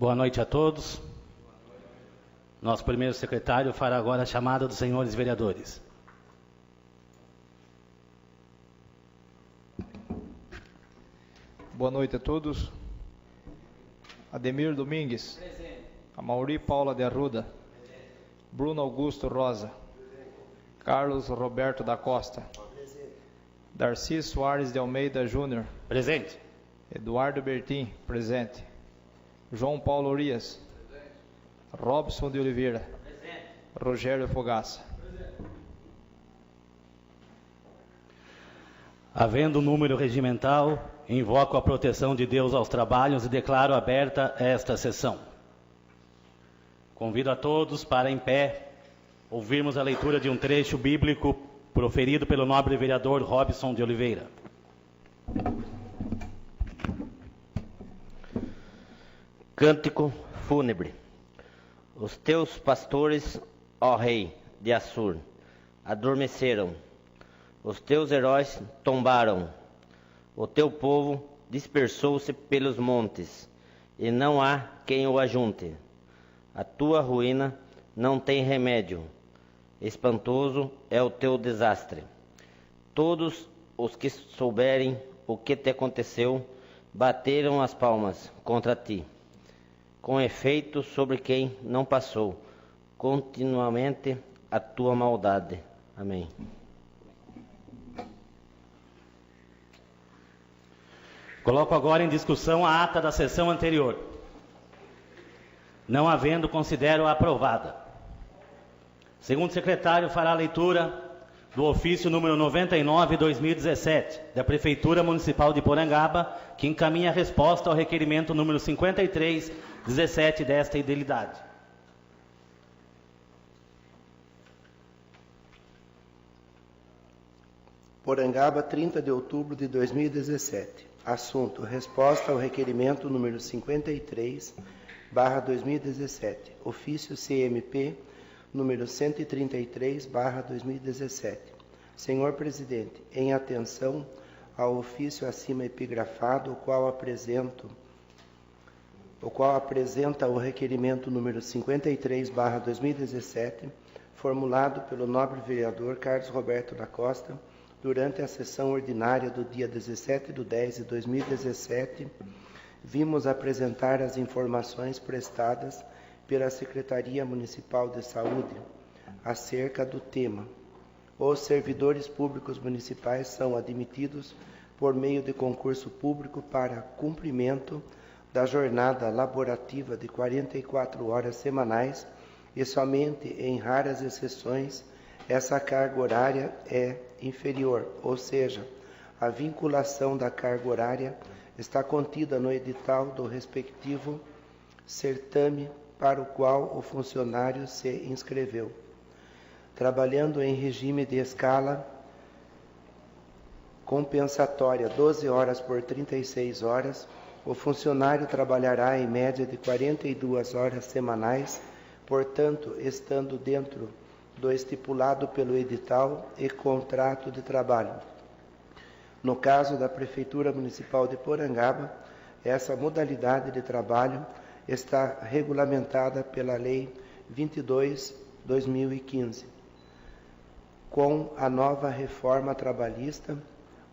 Boa noite a todos. Nosso primeiro secretário fará agora a chamada dos senhores vereadores. Boa noite a todos. Ademir Domingues. Presente. Amaury Paula de Arruda. Presente. Bruno Augusto Rosa. Presente. Carlos Roberto da Costa. Presente. Darcy Soares de Almeida Júnior. Presente. Eduardo Bertin. Presente. João Paulo Urias. Presente. Robson de Oliveira. Presente. Rogério Fogaça. Presente. Havendo número regimental, invoco a proteção de Deus aos trabalhos e declaro aberta esta sessão. Convido a todos para, em pé, ouvirmos a leitura de um trecho bíblico proferido pelo nobre vereador Robson de Oliveira. Cântico fúnebre. Os teus pastores, ó rei de Assur, adormeceram. Os teus heróis tombaram. O teu povo dispersou-se pelos montes, e não há quem o ajunte. A tua ruína não tem remédio. Espantoso é o teu desastre. Todos os que souberem o que te aconteceu, bateram as palmas contra ti. Com efeito sobre quem não passou continuamente a tua maldade. Amém. Coloco agora em discussão a ata da sessão anterior. Não havendo, considero aprovada. Segundo secretário, fará a leitura do ofício número 99/2017, da Prefeitura Municipal de Porangaba, que encaminha a resposta ao requerimento número 53/17 desta idilidade. Porangaba, 30 de outubro de 2017. Assunto: resposta ao requerimento número 53/2017. Ofício CMP número 133/2017. Senhor Presidente, em atenção ao ofício acima epigrafado, o qual apresenta o requerimento número 53/2017, formulado pelo nobre vereador Carlos Roberto da Costa, durante a sessão ordinária do dia 17/10/2017, vimos apresentar as informações prestadas pela Secretaria Municipal de Saúde acerca do tema. Os servidores públicos municipais são admitidos por meio de concurso público para cumprimento da jornada laborativa de 44 horas semanais e somente em raras exceções essa carga horária é inferior, ou seja, a vinculação da carga horária está contida no edital do respectivo certame para o qual o funcionário se inscreveu. Trabalhando em regime de escala compensatória 12 horas por 36 horas, o funcionário trabalhará em média de 42 horas semanais, portanto, estando dentro do estipulado pelo edital e contrato de trabalho. No caso da Prefeitura Municipal de Porangaba, essa modalidade de trabalho está regulamentada pela Lei 22/2015. Com a nova reforma trabalhista,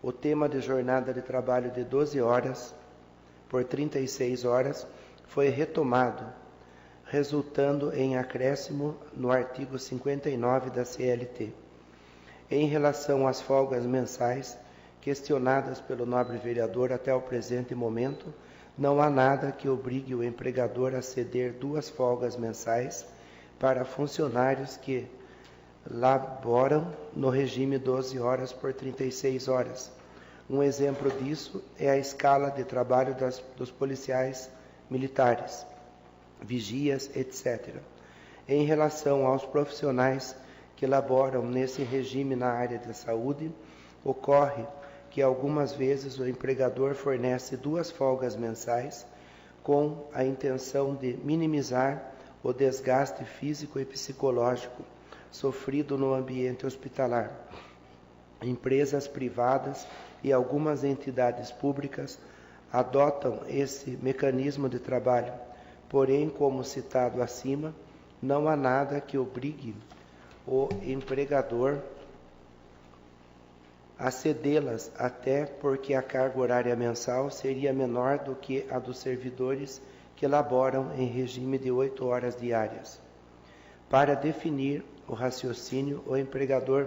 o tema de jornada de trabalho de 12 horas por 36 horas foi retomado, resultando em acréscimo no artigo 59 da CLT. Em relação às folgas mensais, questionadas pelo nobre vereador até o presente momento, não há nada que obrigue o empregador a ceder 2 folgas mensais para funcionários que laboram no regime 12 horas por 36 horas. Um exemplo disso é a escala de trabalho dos policiais militares, vigias, etc. Em relação aos profissionais que laboram nesse regime na área da saúde, ocorre que algumas vezes o empregador fornece 2 folgas mensais com a intenção de minimizar o desgaste físico e psicológico sofrido no ambiente hospitalar. Empresas privadas e algumas entidades públicas adotam esse mecanismo de trabalho, Porém, como citado acima, não há nada que obrigue o empregador a cedê-las, até porque a carga horária mensal seria menor do que a dos servidores que laboram em regime de 8 horas diárias. Para definir o raciocínio, o empregador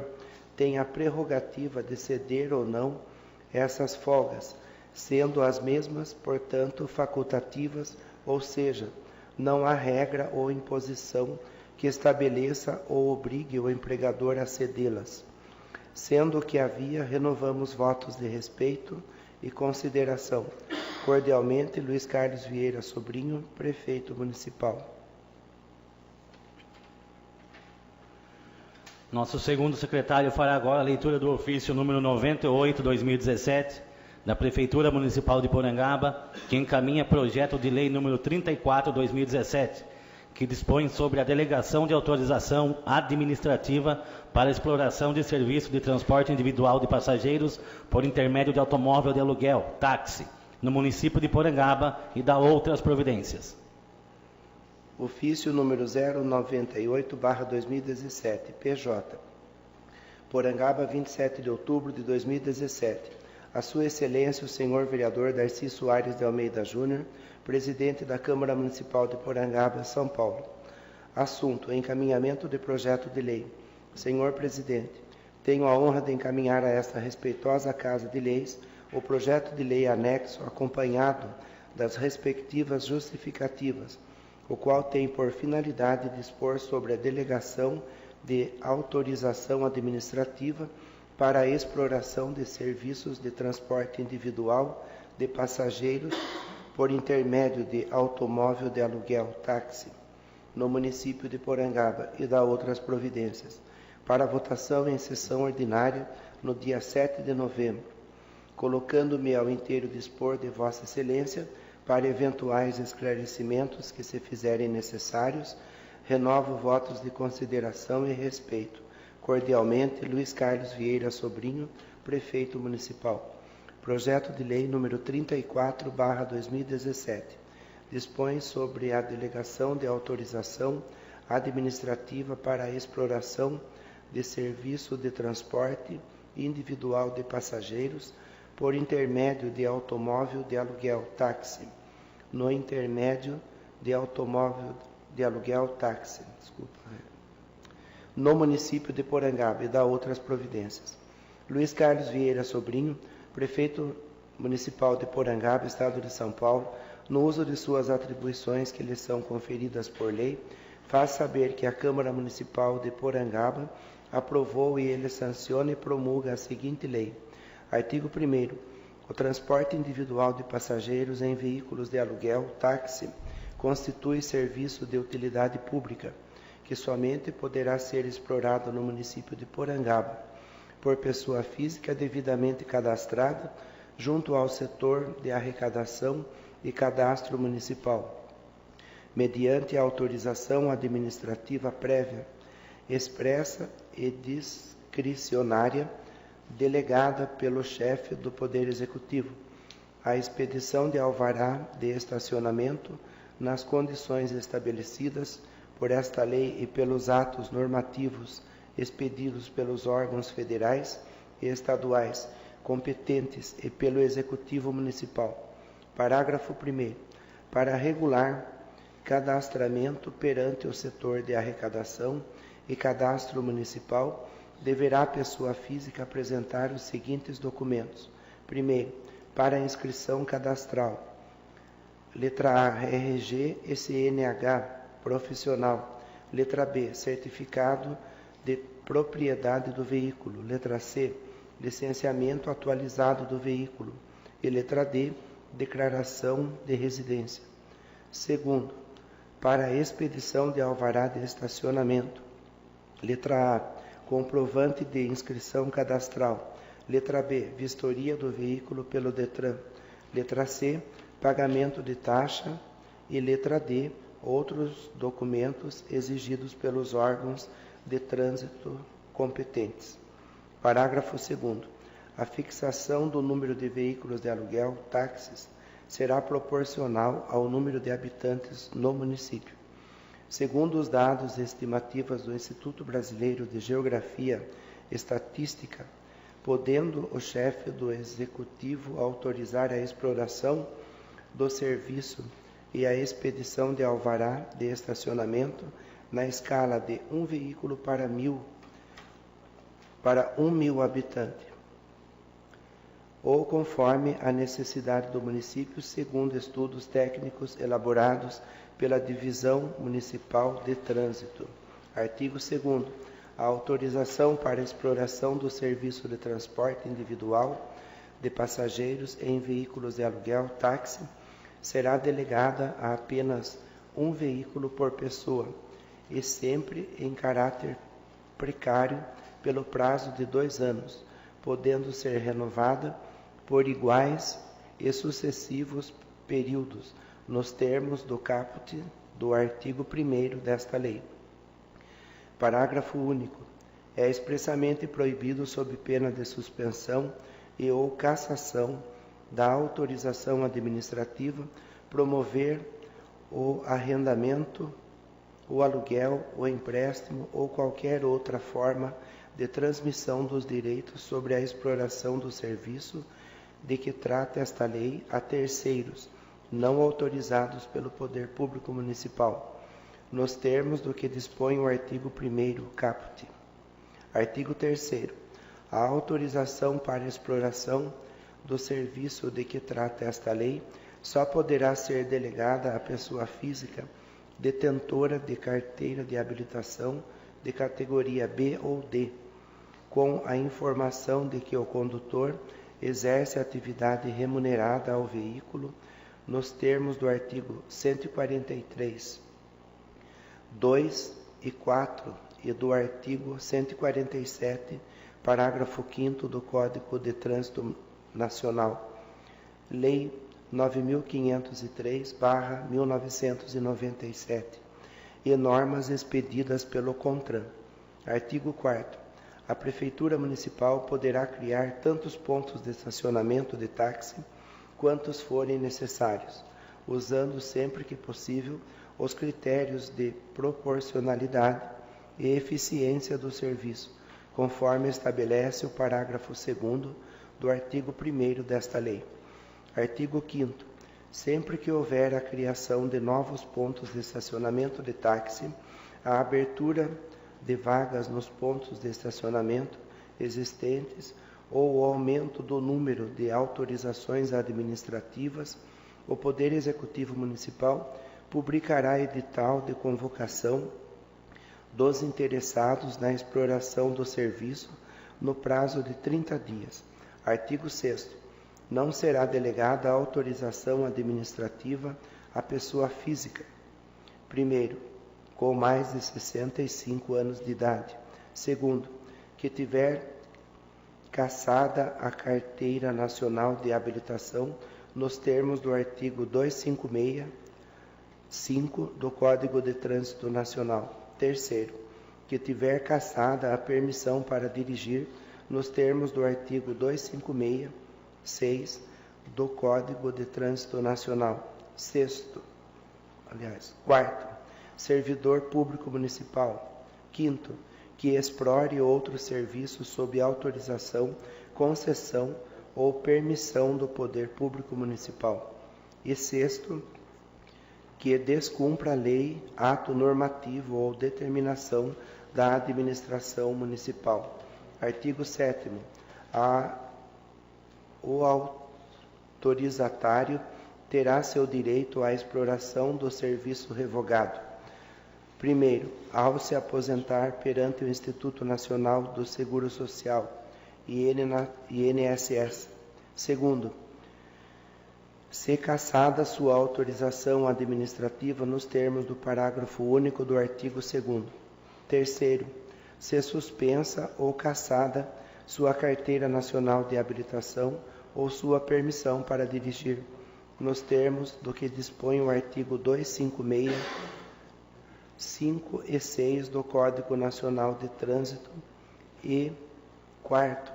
tem a prerrogativa de ceder ou não essas folgas, sendo as mesmas, portanto, facultativas, ou seja, não há regra ou imposição que estabeleça ou obrigue o empregador a cedê-las. Sendo o que havia, renovamos votos de respeito e consideração. Cordialmente, Luiz Carlos Vieira Sobrinho, Prefeito Municipal. Nosso segundo secretário fará agora a leitura do ofício número 98/2017, da Prefeitura Municipal de Porangaba, que encaminha projeto de lei número 34/2017, que dispõe sobre a delegação de autorização administrativa para exploração de serviço de transporte individual de passageiros por intermédio de automóvel de aluguel, táxi, no município de Porangaba e da outras providências. Ofício número 098/2017, PJ. Porangaba, 27 de outubro de 2017. A Sua Excelência, o Senhor Vereador Darcy Soares de Almeida Júnior, Presidente da Câmara Municipal de Porangaba, São Paulo. Assunto: encaminhamento de projeto de lei. Senhor Presidente, tenho a honra de encaminhar a esta respeitosa Casa de Leis o projeto de lei anexo acompanhado das respectivas justificativas, o qual tem por finalidade dispor sobre a delegação de autorização administrativa para a exploração de serviços de transporte individual de passageiros por intermédio de automóvel de aluguel, táxi, no município de Porangaba e da outras providências, para votação em sessão ordinária no dia 7 de novembro, colocando-me ao inteiro dispor de Vossa Excelência para eventuais esclarecimentos que se fizerem necessários. Renovo votos de consideração e respeito. Cordialmente, Luiz Carlos Vieira Sobrinho, Prefeito Municipal. Projeto de Lei número 34/2017. Dispõe sobre a delegação de autorização administrativa para a exploração de serviço de transporte individual de passageiros por intermédio de automóvel de aluguel, táxi, no intermédio de automóvel de aluguel, táxi, no município de Porangaba e da outras providências. Luiz Carlos Vieira Sobrinho, Prefeito Municipal de Porangaba, Estado de São Paulo, no uso de suas atribuições que lhe são conferidas por lei, faz saber que a Câmara Municipal de Porangaba aprovou e ele sanciona e promulga a seguinte lei. Artigo 1º. O transporte individual de passageiros em veículos de aluguel, táxi, constitui serviço de utilidade pública, que somente poderá ser explorado no município de Porangaba, por pessoa física devidamente cadastrada, junto ao setor de arrecadação e cadastro municipal, mediante autorização administrativa prévia, expressa e discricionária, delegada pelo chefe do Poder Executivo, a expedição de alvará de estacionamento nas condições estabelecidas por esta lei e pelos atos normativos expedidos pelos órgãos federais e estaduais competentes e pelo Executivo Municipal. Parágrafo 1º. Para regular cadastramento perante o setor de arrecadação e cadastro municipal, deverá a pessoa física apresentar os seguintes documentos. Primeiro, para a inscrição cadastral. Letra A, RG e CNH profissional. Letra B, certificado de propriedade do veículo. Letra C, licenciamento atualizado do veículo. E letra D, declaração de residência. Segundo, para a expedição de alvará de estacionamento. Letra A, comprovante de inscrição cadastral. Letra B, vistoria do veículo pelo Detran. Letra C, pagamento de taxa. E letra D, outros documentos exigidos pelos órgãos de trânsito competentes. Parágrafo 2º. A fixação do número de veículos de aluguel, táxis, será proporcional ao número de habitantes no município. Segundo os dados e estimativas do Instituto Brasileiro de Geografia e Estatística, podendo o chefe do Executivo autorizar a exploração do serviço e a expedição de alvará de estacionamento na escala de um veículo para 1.000 habitantes, ou conforme a necessidade do município, segundo estudos técnicos elaborados pela Divisão Municipal de Trânsito. Artigo 2º. A autorização para a exploração do serviço de transporte individual de passageiros em veículos de aluguel, táxi, será delegada a apenas um veículo por pessoa e sempre em caráter precário pelo prazo de 2 anos, podendo ser renovada por iguais e sucessivos períodos, nos termos do caput do artigo 1º desta lei. Parágrafo único. É expressamente proibido, sob pena de suspensão e ou cassação da autorização administrativa, promover o arrendamento, o aluguel, o empréstimo ou qualquer outra forma de transmissão dos direitos sobre a exploração do serviço de que trata esta lei a terceiros, não autorizados pelo Poder Público Municipal, nos termos do que dispõe o artigo 1º, caput. Artigo 3º. A autorização para a exploração do serviço de que trata esta lei só poderá ser delegada à pessoa física detentora de carteira de habilitação de categoria B ou D, com a informação de que o condutor exerce atividade remunerada ao veículo nos termos do artigo 143, 2 e 4 e do artigo 147, parágrafo 5º do Código de Trânsito Nacional, Lei 9.503/1997, e normas expedidas pelo CONTRAN. Artigo 4º. A Prefeitura Municipal poderá criar tantos pontos de estacionamento de táxi quantos forem necessários, usando sempre que possível os critérios de proporcionalidade e eficiência do serviço, conforme estabelece o parágrafo 2º do artigo 1º desta lei. Artigo 5º. Sempre que houver a criação de novos pontos de estacionamento de táxi, a abertura de vagas nos pontos de estacionamento existentes ou o aumento do número de autorizações administrativas, o Poder Executivo Municipal publicará edital de convocação dos interessados na exploração do serviço no prazo de 30 dias. Artigo 6º. Não será delegada a autorização administrativa à pessoa física. Primeiro, com mais de 65 anos de idade. Segundo, que tiver cassada a Carteira Nacional de Habilitação nos termos do artigo 256.5 do Código de Trânsito Nacional. Terceiro, que tiver cassada a permissão para dirigir nos termos do artigo 256.6 do Código de Trânsito Nacional. Quarto, servidor público municipal. Quinto, que explore outro serviço sob autorização, concessão ou permissão do Poder Público Municipal. E sexto, que descumpra a lei, ato normativo ou determinação da administração municipal. Artigo 7º. O autorizatário terá seu direito à exploração do serviço revogado. Primeiro, ao se aposentar perante o Instituto Nacional do Seguro Social, INSS. Segundo, se cassada sua autorização administrativa nos termos do parágrafo único do artigo 2º. Terceiro, se suspensa ou cassada sua carteira nacional de habilitação ou sua permissão para dirigir, nos termos do que dispõe o artigo 256, 5 e 6 do Código Nacional de Trânsito. E quarto,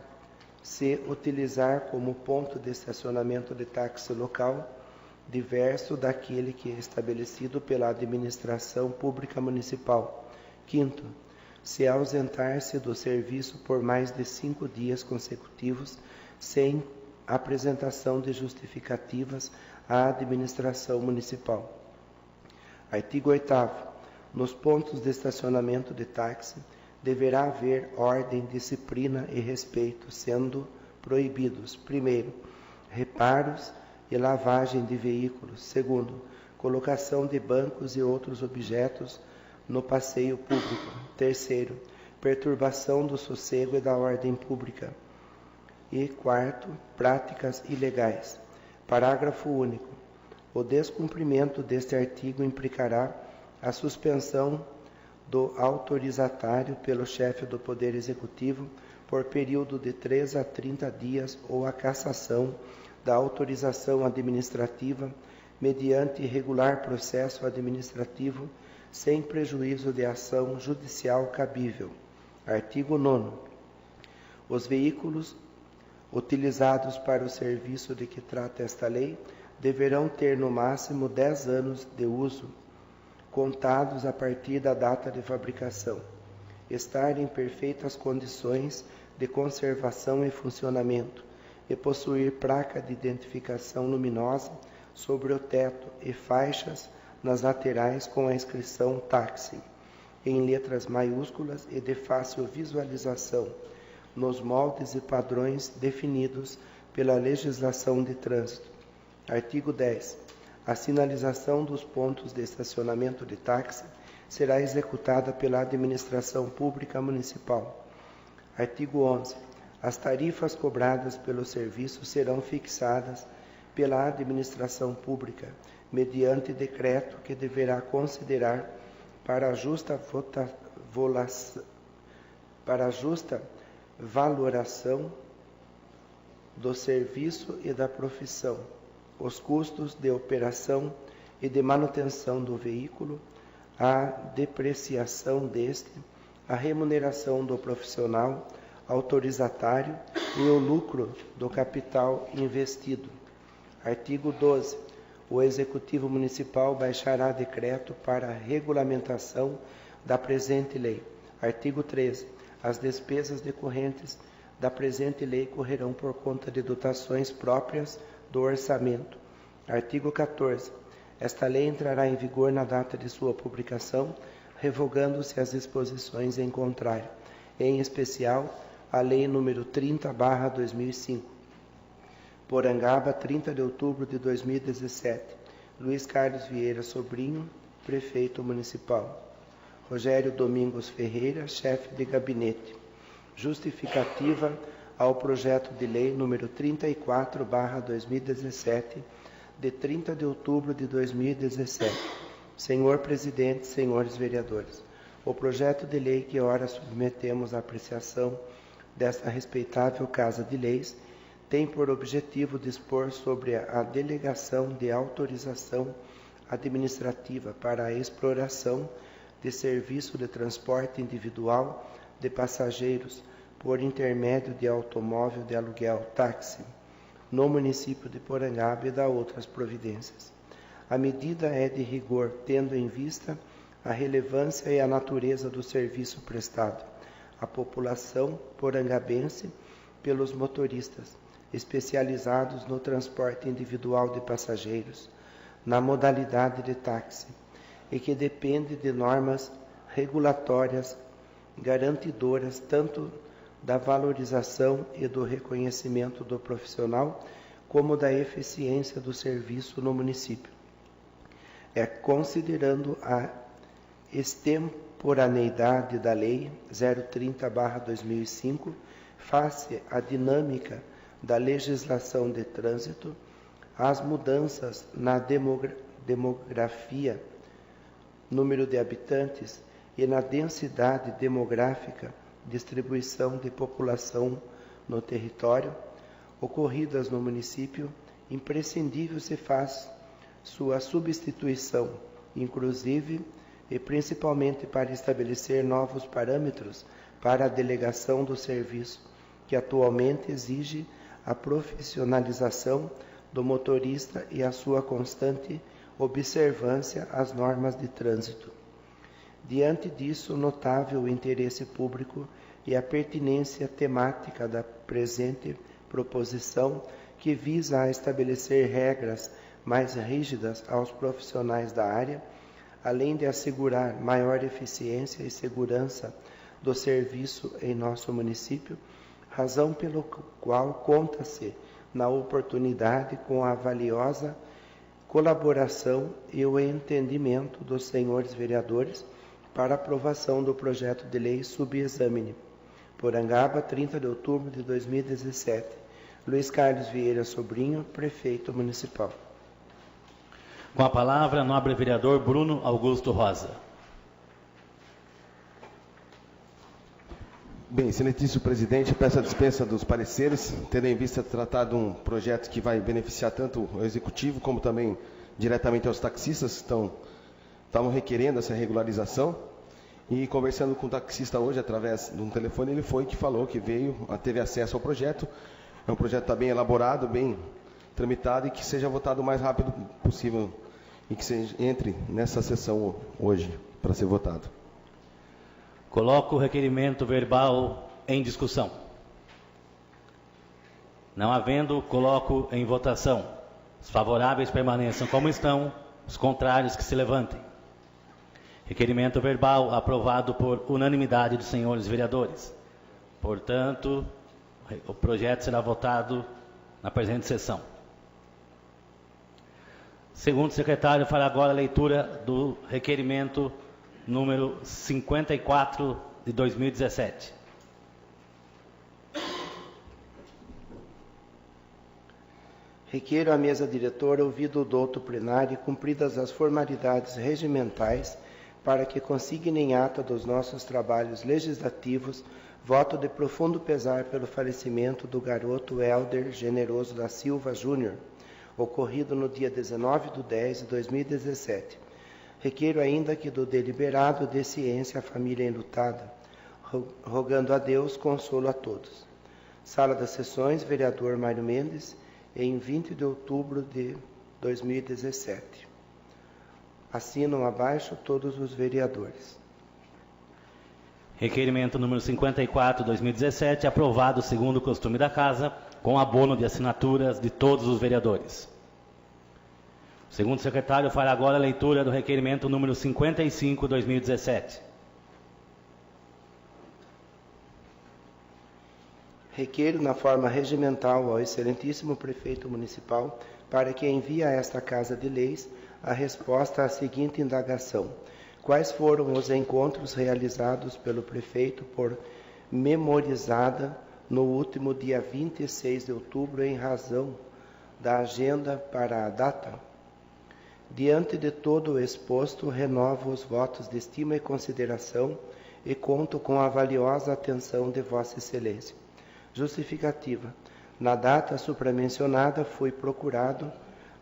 se utilizar como ponto de estacionamento de táxi local diverso daquele que é estabelecido pela administração pública municipal. Quinto, se ausentar-se do serviço por mais de 5 dias consecutivos, sem apresentação de justificativas à administração municipal. Artigo 8º. Nos pontos de estacionamento de táxi, deverá haver ordem, disciplina e respeito, sendo proibidos: primeiro, reparos e lavagem de veículos; segundo, colocação de bancos e outros objetos no passeio público; terceiro, perturbação do sossego e da ordem pública; e quarto, práticas ilegais. Parágrafo único. O descumprimento deste artigo implicará a suspensão do autorizatário pelo chefe do Poder Executivo por período de 3 a 30 dias ou a cassação da autorização administrativa mediante regular processo administrativo sem prejuízo de ação judicial cabível. Artigo 9º. Os veículos utilizados para o serviço de que trata esta lei deverão ter no máximo 10 anos de uso, contados a partir da data de fabricação, estar em perfeitas condições de conservação e funcionamento, e possuir placa de identificação luminosa sobre o teto e faixas nas laterais com a inscrição táxi, em letras maiúsculas e de fácil visualização, nos moldes e padrões definidos pela legislação de trânsito. Artigo 10. A sinalização dos pontos de estacionamento de táxi será executada pela administração pública municipal. Artigo 11. As tarifas cobradas pelo serviço serão fixadas pela administração pública, mediante decreto que deverá considerar para a justa valoração do serviço e da profissão, os custos de operação e de manutenção do veículo, a depreciação deste, a remuneração do profissional autorizatário e o lucro do capital investido. Artigo 12. O Executivo Municipal baixará decreto para a regulamentação da presente lei. Artigo 13. As despesas decorrentes da presente lei correrão por conta de dotações próprias do orçamento. Artigo 14. Esta lei entrará em vigor na data de sua publicação, revogando-se as disposições em contrário, em especial a Lei nº 30/2005. Porangaba, 30 de outubro de 2017. Luiz Carlos Vieira Sobrinho, Prefeito Municipal. Rogério Domingos Ferreira, Chefe de Gabinete. Justificativa ao projeto de lei número 34/2017, de 30 de outubro de 2017. Senhor Presidente, senhores vereadores, o projeto de lei que ora submetemos à apreciação desta respeitável Casa de Leis tem por objetivo dispor sobre a delegação de autorização administrativa para a exploração de serviço de transporte individual de passageiros por intermédio de automóvel de aluguel táxi no município de Porangaba e da outras providências. A medida é de rigor, tendo em vista a relevância e a natureza do serviço prestado à população porangabense pelos motoristas especializados no transporte individual de passageiros, na modalidade de táxi, e que depende de normas regulatórias garantidoras tanto da valorização e do reconhecimento do profissional, como da eficiência do serviço no município. É considerando a extemporaneidade da Lei 030/2005, face à dinâmica da legislação de trânsito, as mudanças na demografia, número de habitantes e na densidade demográfica, distribuição de população no território, ocorridas no município, imprescindível se faz sua substituição, inclusive e principalmente para estabelecer novos parâmetros para a delegação do serviço, que atualmente exige a profissionalização do motorista e a sua constante observância às normas de trânsito. Diante disso, notável o interesse público e a pertinência temática da presente proposição, que visa a estabelecer regras mais rígidas aos profissionais da área, além de assegurar maior eficiência e segurança do serviço em nosso município, razão pelo qual conta-se na oportunidade com a valiosa colaboração e o entendimento dos senhores vereadores para aprovação do projeto de lei subexamine. Porangaba, 30 de outubro de 2017. Luiz Carlos Vieira Sobrinho, Prefeito Municipal. Com a palavra, nobre vereador Bruno Augusto Rosa. Bem, excelentíssimo presidente, peço a dispensa dos pareceres, tendo em vista tratar de um projeto que vai beneficiar tanto o executivo como também diretamente aos taxistas que estavam requerendo essa regularização. E conversando com o taxista hoje, através de um telefone, ele foi que falou que teve acesso ao projeto. É um projeto que está bem elaborado, bem tramitado e que seja votado o mais rápido possível e que entre nessa sessão hoje para ser votado. Coloco o requerimento verbal em discussão. Não havendo, coloco em votação. Os favoráveis permaneçam como estão, os contrários que se levantem. Requerimento verbal aprovado por unanimidade dos senhores vereadores. Portanto, o projeto será votado na presente sessão. Segundo secretário, fará agora a leitura do requerimento número 54 de 2017. Requeiro à mesa diretora, ouvido o douto plenário e cumpridas as formalidades regimentais, para que consigne em ata dos nossos trabalhos legislativos voto de profundo pesar pelo falecimento do garoto Helder Generoso da Silva Júnior, ocorrido no dia 19/10/2017. Requeiro ainda que do deliberado dê ciência à família enlutada, rogando a Deus consolo a todos. Sala das Sessões, vereador Mário Mendes, em 20 de outubro de 2017. Assinam abaixo todos os vereadores. Requerimento número 54, 2017, aprovado segundo o costume da Casa, com abono de assinaturas de todos os vereadores. O segundo secretário fará agora a leitura do requerimento número 55, 2017. Requeiro, na forma regimental, ao excelentíssimo prefeito municipal, para que envie a esta Casa de Leis a resposta à seguinte indagação: quais foram os encontros realizados pelo prefeito por memorizada no último dia 26 de outubro em razão da agenda para a data? Diante de todo o exposto, renovo os votos de estima e consideração e conto com a valiosa atenção de Vossa Excelência. Justificativa. Na data supramencionada, fui procurado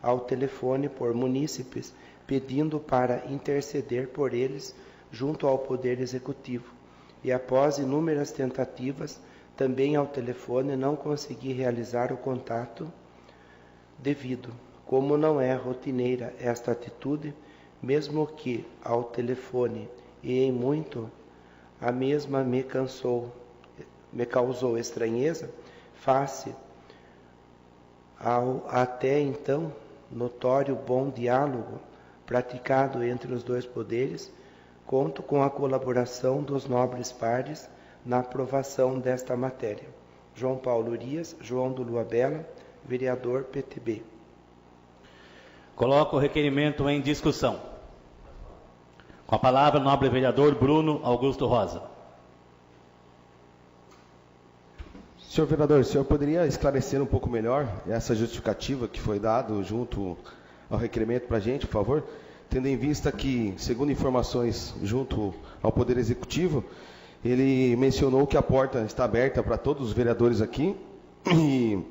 ao telefone por munícipes, pedindo para interceder por eles junto ao Poder Executivo. E após inúmeras tentativas, também ao telefone, não consegui realizar o contato devido. Como não é rotineira esta atitude, mesmo que ao telefone e em muito, a mesma me causou estranheza, face ao até então notório bom diálogo praticado entre os dois poderes, conto com a colaboração dos nobres pares na aprovação desta matéria. João Paulo Urias, João do Lua Bela, vereador PTB. Coloco o requerimento em discussão. Com a palavra, o nobre vereador Bruno Augusto Rosa. Senhor vereador, o senhor poderia esclarecer um pouco melhor essa justificativa que foi dado junto ao requerimento para a gente, por favor? Tendo em vista que, segundo informações junto ao Poder Executivo, ele mencionou que a porta está aberta para todos os vereadores aqui e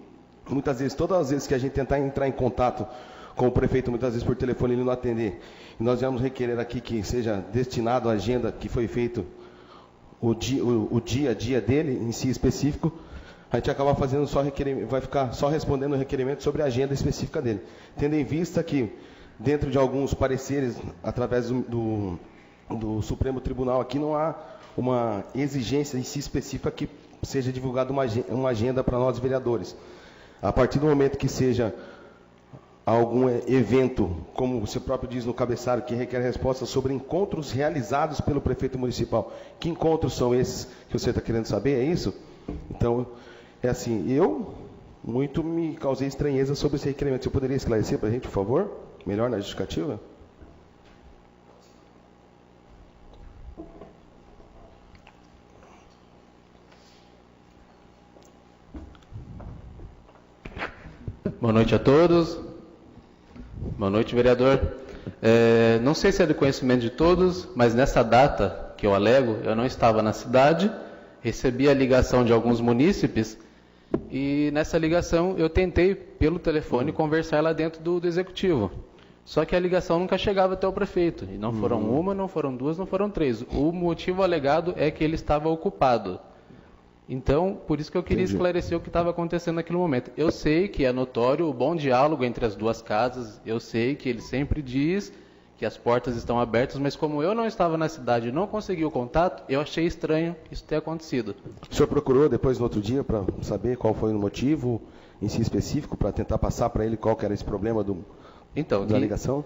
muitas vezes, todas as vezes que a gente tentar entrar em contato com o prefeito, muitas vezes por telefone ele não atender, e nós vamos requerer aqui que seja destinado à agenda que foi feito o dia a dia dele, em si específico, a gente acaba fazendo só requerimento, vai ficar só respondendo o requerimento sobre a agenda específica dele. Tendo em vista que, dentro de alguns pareceres, através do Supremo Tribunal, aqui não há uma exigência em si específica que seja divulgada uma agenda para nós vereadores. A partir do momento que seja algum evento, como você próprio diz no cabeçalho, que requer resposta sobre encontros realizados pelo prefeito municipal. Que encontros são esses que você está querendo saber? É isso? Então, é assim, eu muito me causei estranheza sobre esse requerimento. Você poderia esclarecer para a gente, por favor? Melhor na justificativa? Boa noite a todos. Boa noite, vereador. Não sei se é do conhecimento de todos, mas nessa data que eu alego, eu não estava na cidade, recebi a ligação de alguns munícipes e nessa ligação eu tentei, pelo telefone, conversar lá dentro do executivo. Só que a ligação nunca chegava até o prefeito. E não foram uma, não foram duas, não foram três. O motivo alegado é que ele estava ocupado. Então, por isso que eu queria esclarecer o que estava acontecendo naquele momento. Eu sei que é notório o bom diálogo entre as duas casas, eu sei que ele sempre diz que as portas estão abertas, mas como eu não estava na cidade e não consegui o contato, eu achei estranho isso ter acontecido. O senhor procurou depois no outro dia para saber qual foi o motivo em si específico, para tentar passar para ele qual que era esse problema da ligação?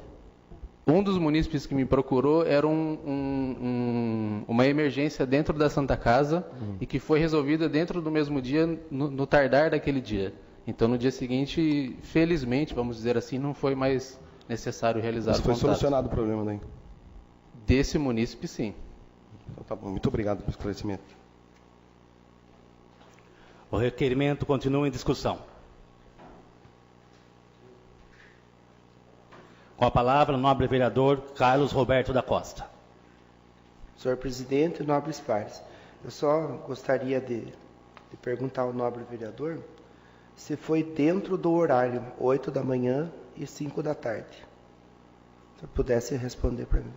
Um dos munícipes que me procurou era uma emergência dentro da Santa Casa e que foi resolvida dentro do mesmo dia, no tardar daquele dia. Então, no dia seguinte, felizmente, vamos dizer assim, não foi mais necessário realizar o contato. Mas foi solucionado o problema, né? Desse munícipe, sim. Então, tá bom. Muito obrigado pelo esclarecimento. O requerimento continua em discussão. Com a palavra, o nobre vereador Carlos Roberto da Costa. Senhor presidente, nobres pares, eu só gostaria de perguntar ao nobre vereador se foi dentro do horário 8 da manhã e 5 da tarde. Se eu pudesse responder para mim.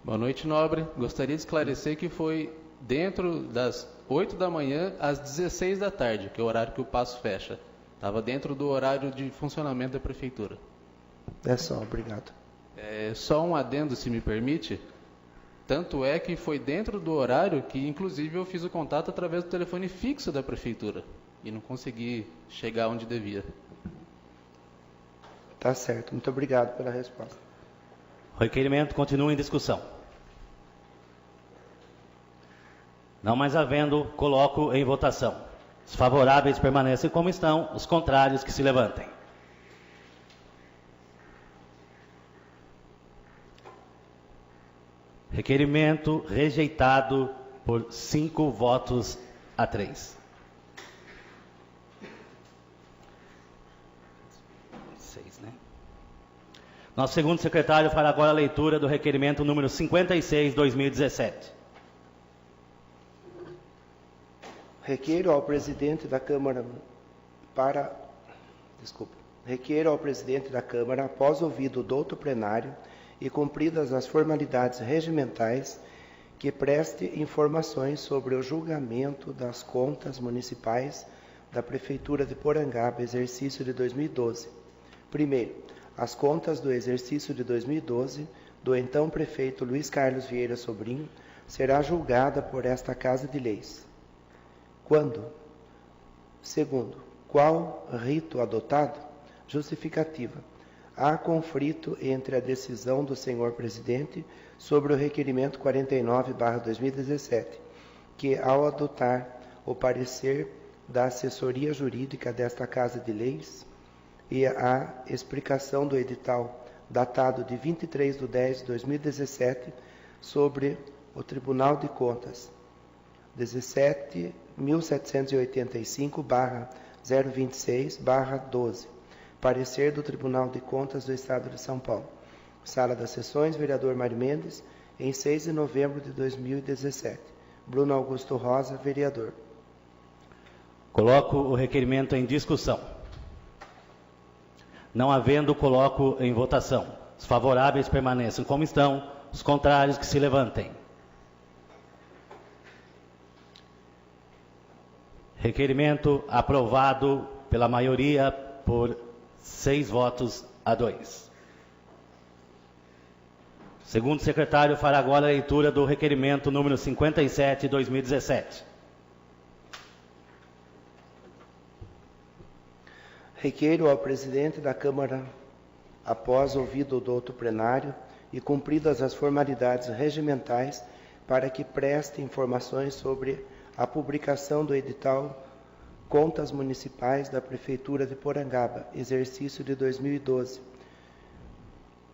Boa noite, nobre. Gostaria de esclarecer que foi dentro das 8 da manhã às 16 da tarde, que é o horário que o paço fecha. Estava dentro do horário de funcionamento da prefeitura. É só, obrigado. Só um adendo, se me permite. Tanto é que foi dentro do horário que, inclusive, eu fiz o contato através do telefone fixo da prefeitura. E não consegui chegar onde devia. Tá certo, muito obrigado pela resposta. O requerimento continua em discussão. Não mais havendo, coloco em votação. Os favoráveis permanecem como estão, os contrários que se levantem. Requerimento rejeitado por 5 votos a 3. Nosso segundo secretário fará agora a leitura do requerimento número 56/2017. Requeiro ao presidente da Câmara após ouvido o douto plenário e cumpridas as formalidades regimentais, que preste informações sobre o julgamento das contas municipais da Prefeitura de Porangaba, exercício de 2012. Primeiro, as contas do exercício de 2012 do então prefeito Luiz Carlos Vieira Sobrinho será julgada por esta Casa de Leis. Quando? Segundo, qual rito adotado? Justificativa. Há conflito entre a decisão do senhor presidente sobre o requerimento 49/2017, que, ao adotar o parecer da assessoria jurídica desta Casa de Leis e a explicação do edital datado de 23/10/2017 sobre o Tribunal de Contas 17.785/026/12, parecer do Tribunal de Contas do Estado de São Paulo. Sala das Sessões, vereador Mário Mendes, em 6 de novembro de 2017. Bruno Augusto Rosa, vereador. Coloco o requerimento em discussão. Não havendo, coloco em votação. Os favoráveis permanecem como estão, Os contrários que se levantem. Requerimento aprovado pela maioria por 6 votos a 2. Segundo secretário, fará agora a leitura do requerimento número 57, 2017. Requeiro ao presidente da Câmara, após ouvido o douto plenário e cumpridas as formalidades regimentais, para que preste informações sobre a publicação do edital Contas Municipais da Prefeitura de Porangaba, exercício de 2012,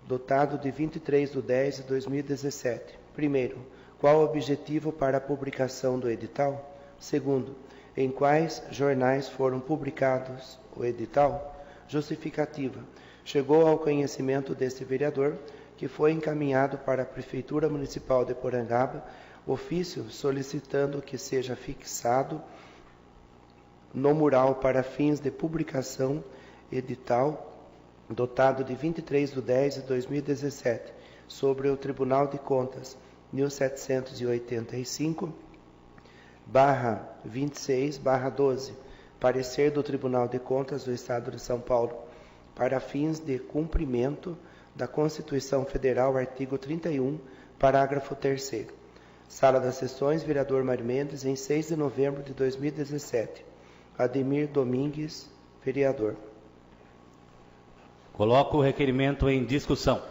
dotado de 23/10/2017. Primeiro, qual o objetivo para a publicação do edital? Segundo, em quais jornais foram publicados o edital? Justificativa. Chegou ao conhecimento deste vereador que foi encaminhado para a Prefeitura Municipal de Porangaba ofício solicitando que seja fixado no mural para fins de publicação edital dotado de 23/10/2017 sobre o Tribunal de Contas 1785/26/12, parecer do Tribunal de Contas do Estado de São Paulo, para fins de cumprimento da Constituição Federal, artigo 31, parágrafo 3º. Sala das Sessões, vereador Mário Mendes, em 6 de novembro de 2017. Ademir Domingues, vereador. Coloco o requerimento em discussão.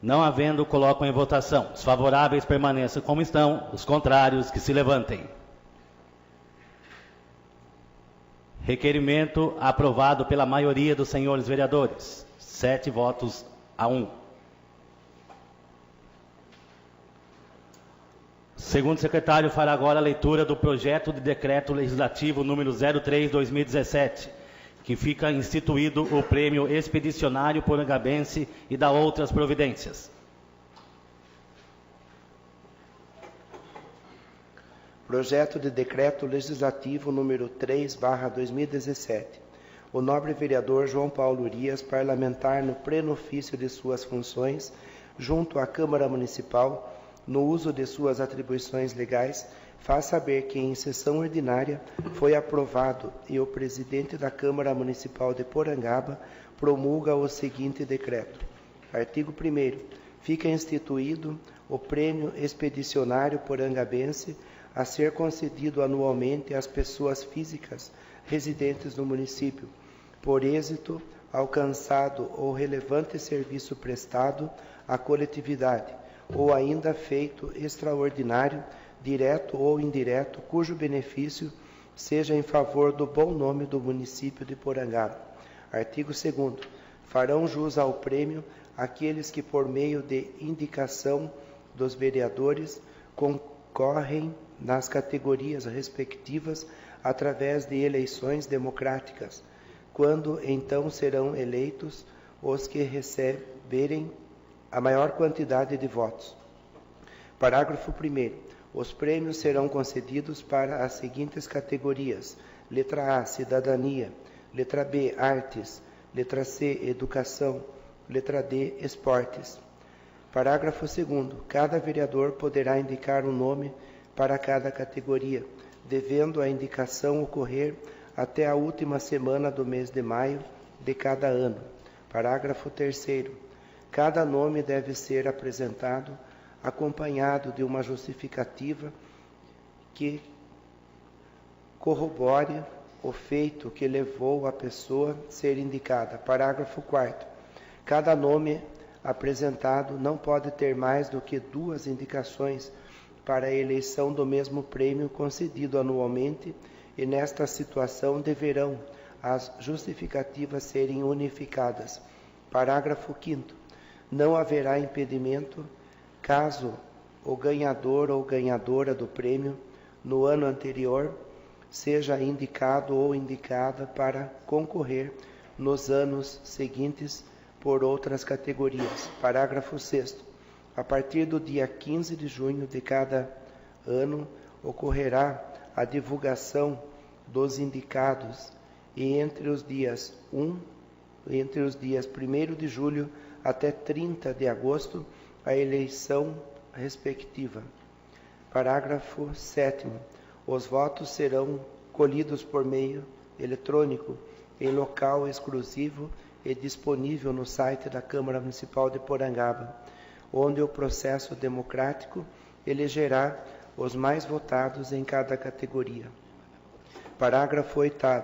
Não havendo, coloco em votação. Os favoráveis permaneçam como estão, os contrários que se levantem. Requerimento aprovado pela maioria dos senhores vereadores. 7 votos a 1. Segundo secretário, fará agora a leitura do projeto de decreto legislativo número 03/2017, que fica instituído o Prêmio Expedicionário Porangabense e da outras providências. Projeto de decreto legislativo número 3/2017. O nobre vereador João Paulo Urias, parlamentar no pleno ofício de suas funções, junto à Câmara Municipal, no uso de suas atribuições legais, faz saber que em sessão ordinária foi aprovado e o presidente da Câmara Municipal de Porangaba promulga o seguinte decreto. Artigo 1º. Fica instituído o Prêmio Expedicionário Porangabense a ser concedido anualmente às pessoas físicas residentes no município, por êxito alcançado ou relevante serviço prestado à coletividade, ou ainda feito extraordinário, direto ou indireto, cujo benefício seja em favor do bom nome do município de Porangaba. Artigo 2º. Farão jus ao prêmio aqueles que, por meio de indicação dos vereadores, concorrem nas categorias respectivas através de eleições democráticas, quando então serão eleitos os que receberem a maior quantidade de votos. Parágrafo 1º. Os prêmios serão concedidos para as seguintes categorias: letra A, cidadania; letra B, artes; letra C, educação; letra D, esportes. Parágrafo 2º. Cada vereador poderá indicar um nome para cada categoria, devendo a indicação ocorrer até a última semana do mês de maio de cada ano. Parágrafo 3º. Cada nome deve ser apresentado acompanhado de uma justificativa que corrobore o feito que levou a pessoa a ser indicada. Parágrafo 4º. Cada nome apresentado não pode ter mais do que 2 indicações para a eleição do mesmo prêmio concedido anualmente, e nesta situação deverão as justificativas serem unificadas. Parágrafo 5º. Não haverá impedimento caso o ganhador ou ganhadora do prêmio no ano anterior seja indicado ou indicada para concorrer nos anos seguintes por outras categorias. Parágrafo 6º. A partir do dia 15 de junho de cada ano ocorrerá a divulgação dos indicados, e entre os dias 1 de julho até 30 de agosto a eleição respectiva. Parágrafo 7º. Os votos serão colhidos por meio eletrônico em local exclusivo e disponível no site da Câmara Municipal de Porangaba, onde o processo democrático elegerá os mais votados em cada categoria. Parágrafo 8º.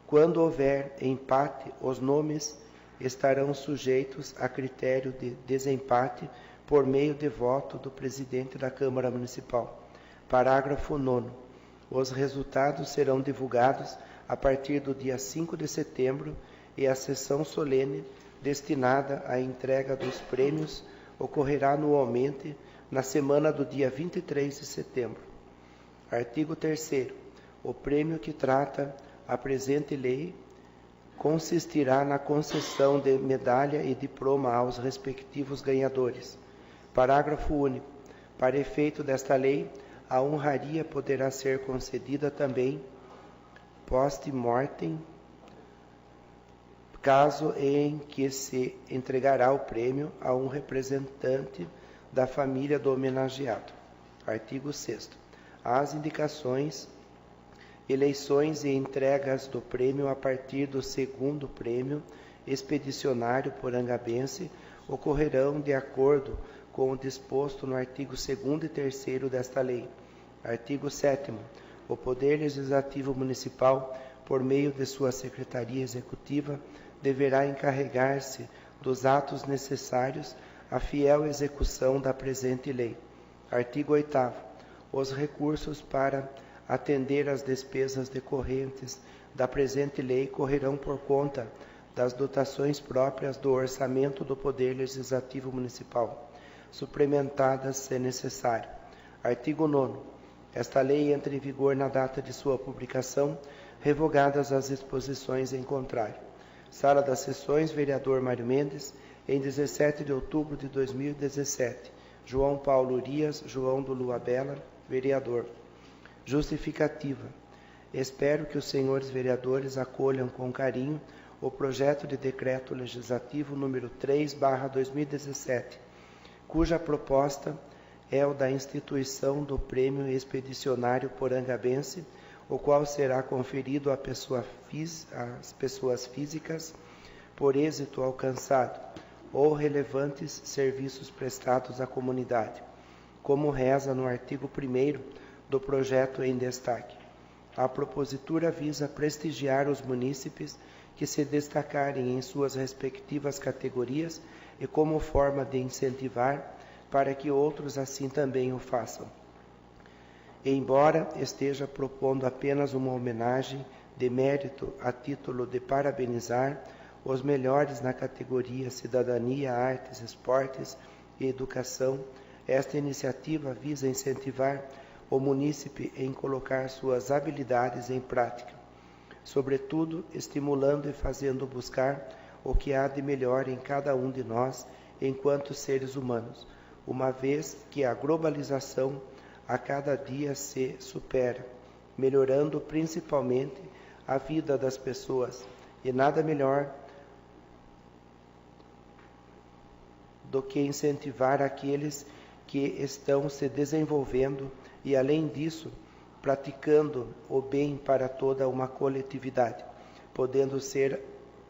Quando houver empate, os nomes estarão sujeitos a critério de desempate por meio de voto do presidente da Câmara Municipal. Parágrafo 9º. Os resultados serão divulgados a partir do dia 5 de setembro e a sessão solene destinada à entrega dos prêmios ocorrerá anualmente na semana do dia 23 de setembro. Artigo 3º. O prêmio que trata a presente lei consistirá na concessão de medalha e diploma aos respectivos ganhadores. Parágrafo único. Para efeito desta lei, a honraria poderá ser concedida também post-mortem, caso em que se entregará o prêmio a um representante da família do homenageado. Artigo 6º. As indicações, eleições e entregas do prêmio a partir do segundo prêmio expedicionário porangabense ocorrerão de acordo com o disposto no artigo 2º e 3º desta lei. Artigo 7º. O Poder Legislativo Municipal, por meio de sua Secretaria Executiva, deverá encarregar-se dos atos necessários à fiel execução da presente lei. Artigo 8º. Os recursos para atender às despesas decorrentes da presente lei correrão por conta das dotações próprias do orçamento do Poder Legislativo Municipal, suplementadas se necessário. Artigo 9º. Esta lei entra em vigor na data de sua publicação, revogadas as disposições em contrário. Sala das Sessões, Vereador Mário Mendes, em 17 de outubro de 2017. João Paulo Urias, João do Lua Bela, vereador. Justificativa. Espero que os senhores vereadores acolham com carinho o projeto de decreto legislativo número 3/2017, cuja proposta é o da instituição do Prêmio Expedicionário Porangabense, o qual será conferido às pessoas físicas por êxito alcançado ou relevantes serviços prestados à comunidade, como reza no artigo 1º do projeto em destaque. A propositura visa prestigiar os munícipes que se destacarem em suas respectivas categorias e como forma de incentivar para que outros assim também o façam. Embora esteja propondo apenas uma homenagem de mérito a título de parabenizar os melhores na categoria Cidadania, Artes, Esportes e Educação, esta iniciativa visa incentivar o munícipe em colocar suas habilidades em prática, sobretudo estimulando e fazendo buscar o que há de melhor em cada um de nós enquanto seres humanos, uma vez que a globalização a cada dia se supera, melhorando principalmente a vida das pessoas, e nada melhor do que incentivar aqueles que estão se desenvolvendo e, além disso, praticando o bem para toda uma coletividade, podendo ser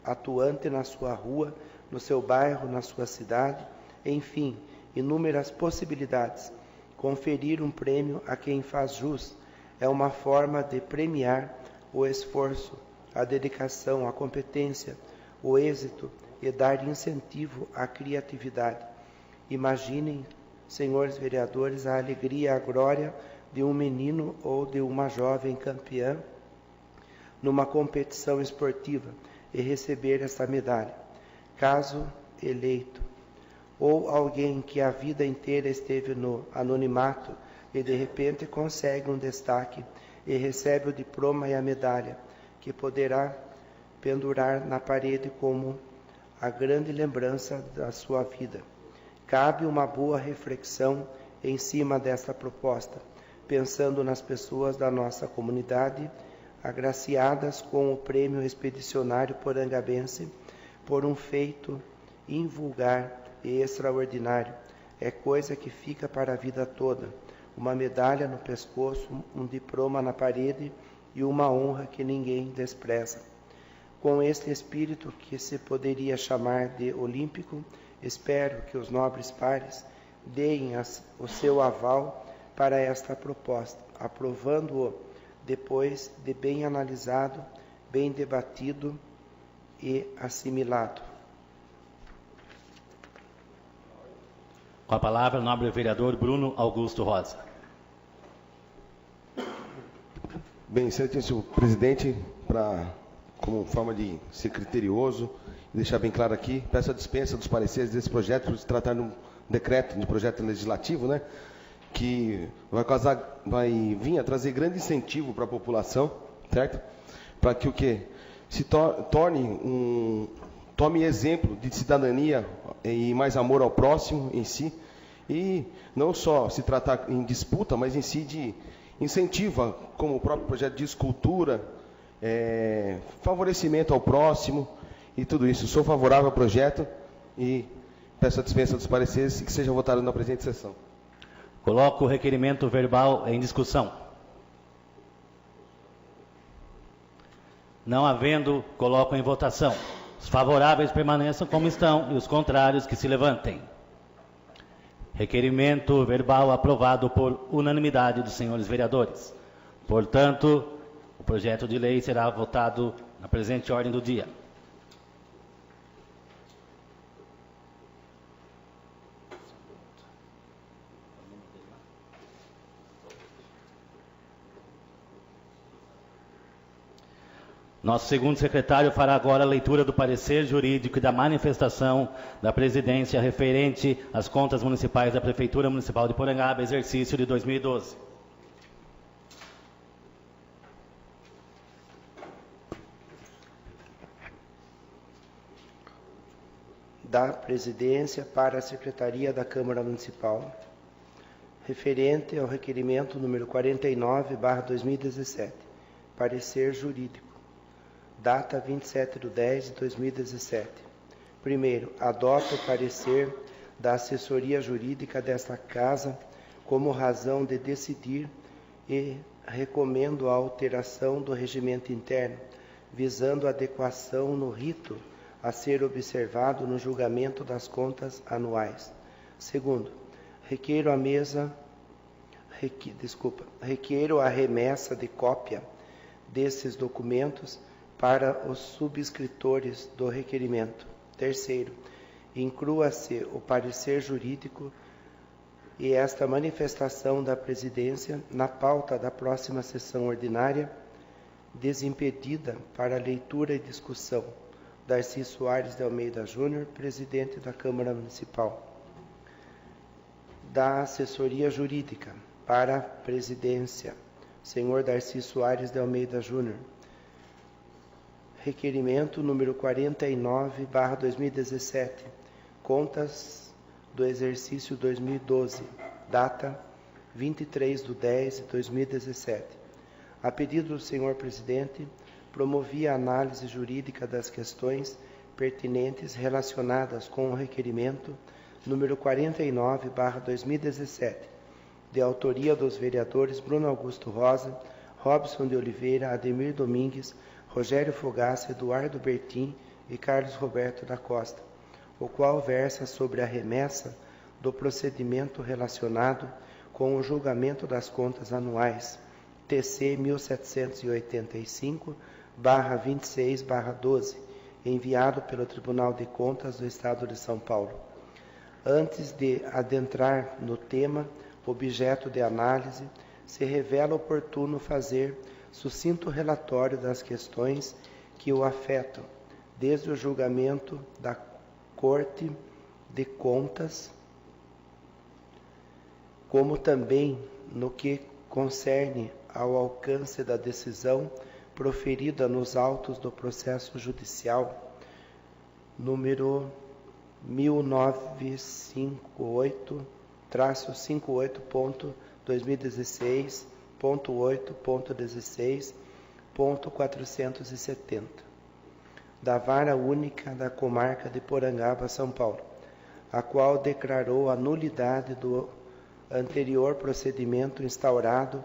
atuante na sua rua, no seu bairro, na sua cidade, enfim, inúmeras possibilidades. Conferir um prêmio a quem faz jus é uma forma de premiar o esforço, a dedicação, a competência, o êxito e dar incentivo à criatividade. Imaginem, senhores vereadores, a alegria, a glória de um menino ou de uma jovem campeã numa competição esportiva e receber essa medalha. Caso eleito, ou alguém que a vida inteira esteve no anonimato e de repente consegue um destaque e recebe o diploma e a medalha, que poderá pendurar na parede como a grande lembrança da sua vida. Cabe uma boa reflexão em cima desta proposta, pensando nas pessoas da nossa comunidade, agraciadas com o Prêmio Expedicionário Porangabense, por um feito invulgar e extraordinário. É coisa que fica para a vida toda. Uma medalha no pescoço, um diploma na parede e uma honra que ninguém despreza. Com este espírito que se poderia chamar de olímpico, espero que os nobres pares deem o seu aval para esta proposta, aprovando-o depois de bem analisado, bem debatido e assimilado. Com a palavra, o nobre vereador Bruno Augusto Rosa. Bem, excelentíssimo presidente, como forma de ser criterioso e deixar bem claro aqui, peço a dispensa dos pareceres desse projeto por se tratar de um decreto, de projeto legislativo, né, que vai vir a trazer grande incentivo para a população, certo? Para que o quê? Se tome exemplo de cidadania e mais amor ao próximo em si, e não só se tratar em disputa, mas em si de incentiva, como o próprio projeto diz, cultura, favorecimento ao próximo e tudo isso. Sou favorável ao projeto e peço a dispensa dos pareceres e que seja votado na presente sessão. Coloco o requerimento verbal em discussão. Não havendo, coloco em votação. Os favoráveis permaneçam como estão e os contrários que se levantem. Requerimento verbal aprovado por unanimidade dos senhores vereadores. Portanto, o projeto de lei será votado na presente ordem do dia. Nosso segundo secretário fará agora a leitura do parecer jurídico e da manifestação da presidência referente às contas municipais da Prefeitura Municipal de Porangaba, exercício de 2012. Da presidência para a Secretaria da Câmara Municipal, referente ao requerimento número 49/2017, parecer jurídico. Data 27/10/2017. Primeiro, adota o parecer da assessoria jurídica desta Casa como razão de decidir e recomendo a alteração do regimento interno, visando adequação no rito a ser observado no julgamento das contas anuais. Segundo, requeiro a remessa de cópia desses documentos para os subscritores do requerimento. Terceiro, inclua-se o parecer jurídico e esta manifestação da presidência na pauta da próxima sessão ordinária, desimpedida para leitura e discussão. Darcy Soares de Almeida Júnior, presidente da Câmara Municipal. Da assessoria jurídica para a presidência, senhor Darcy Soares de Almeida Júnior. Requerimento número 49/2017, contas do exercício 2012, data 23/10/2017. A pedido do senhor presidente, promovi a análise jurídica das questões pertinentes relacionadas com o requerimento número 49/2017, de autoria dos vereadores Bruno Augusto Rosa, Robson de Oliveira, Ademir Domingues, Rogério Fogaça, Eduardo Bertin e Carlos Roberto da Costa, o qual versa sobre a remessa do procedimento relacionado com o julgamento das contas anuais, TC 1785/26/12, enviado pelo Tribunal de Contas do Estado de São Paulo. Antes de adentrar no tema objeto de análise, se revela oportuno fazer sucinto relatório das questões que o afetam, desde o julgamento da Corte de Contas, como também no que concerne ao alcance da decisão proferida nos autos do processo judicial número 1958-58.2016.8.16.470. da Vara Única da Comarca de Porangaba, São Paulo, a qual declarou a nulidade do anterior procedimento instaurado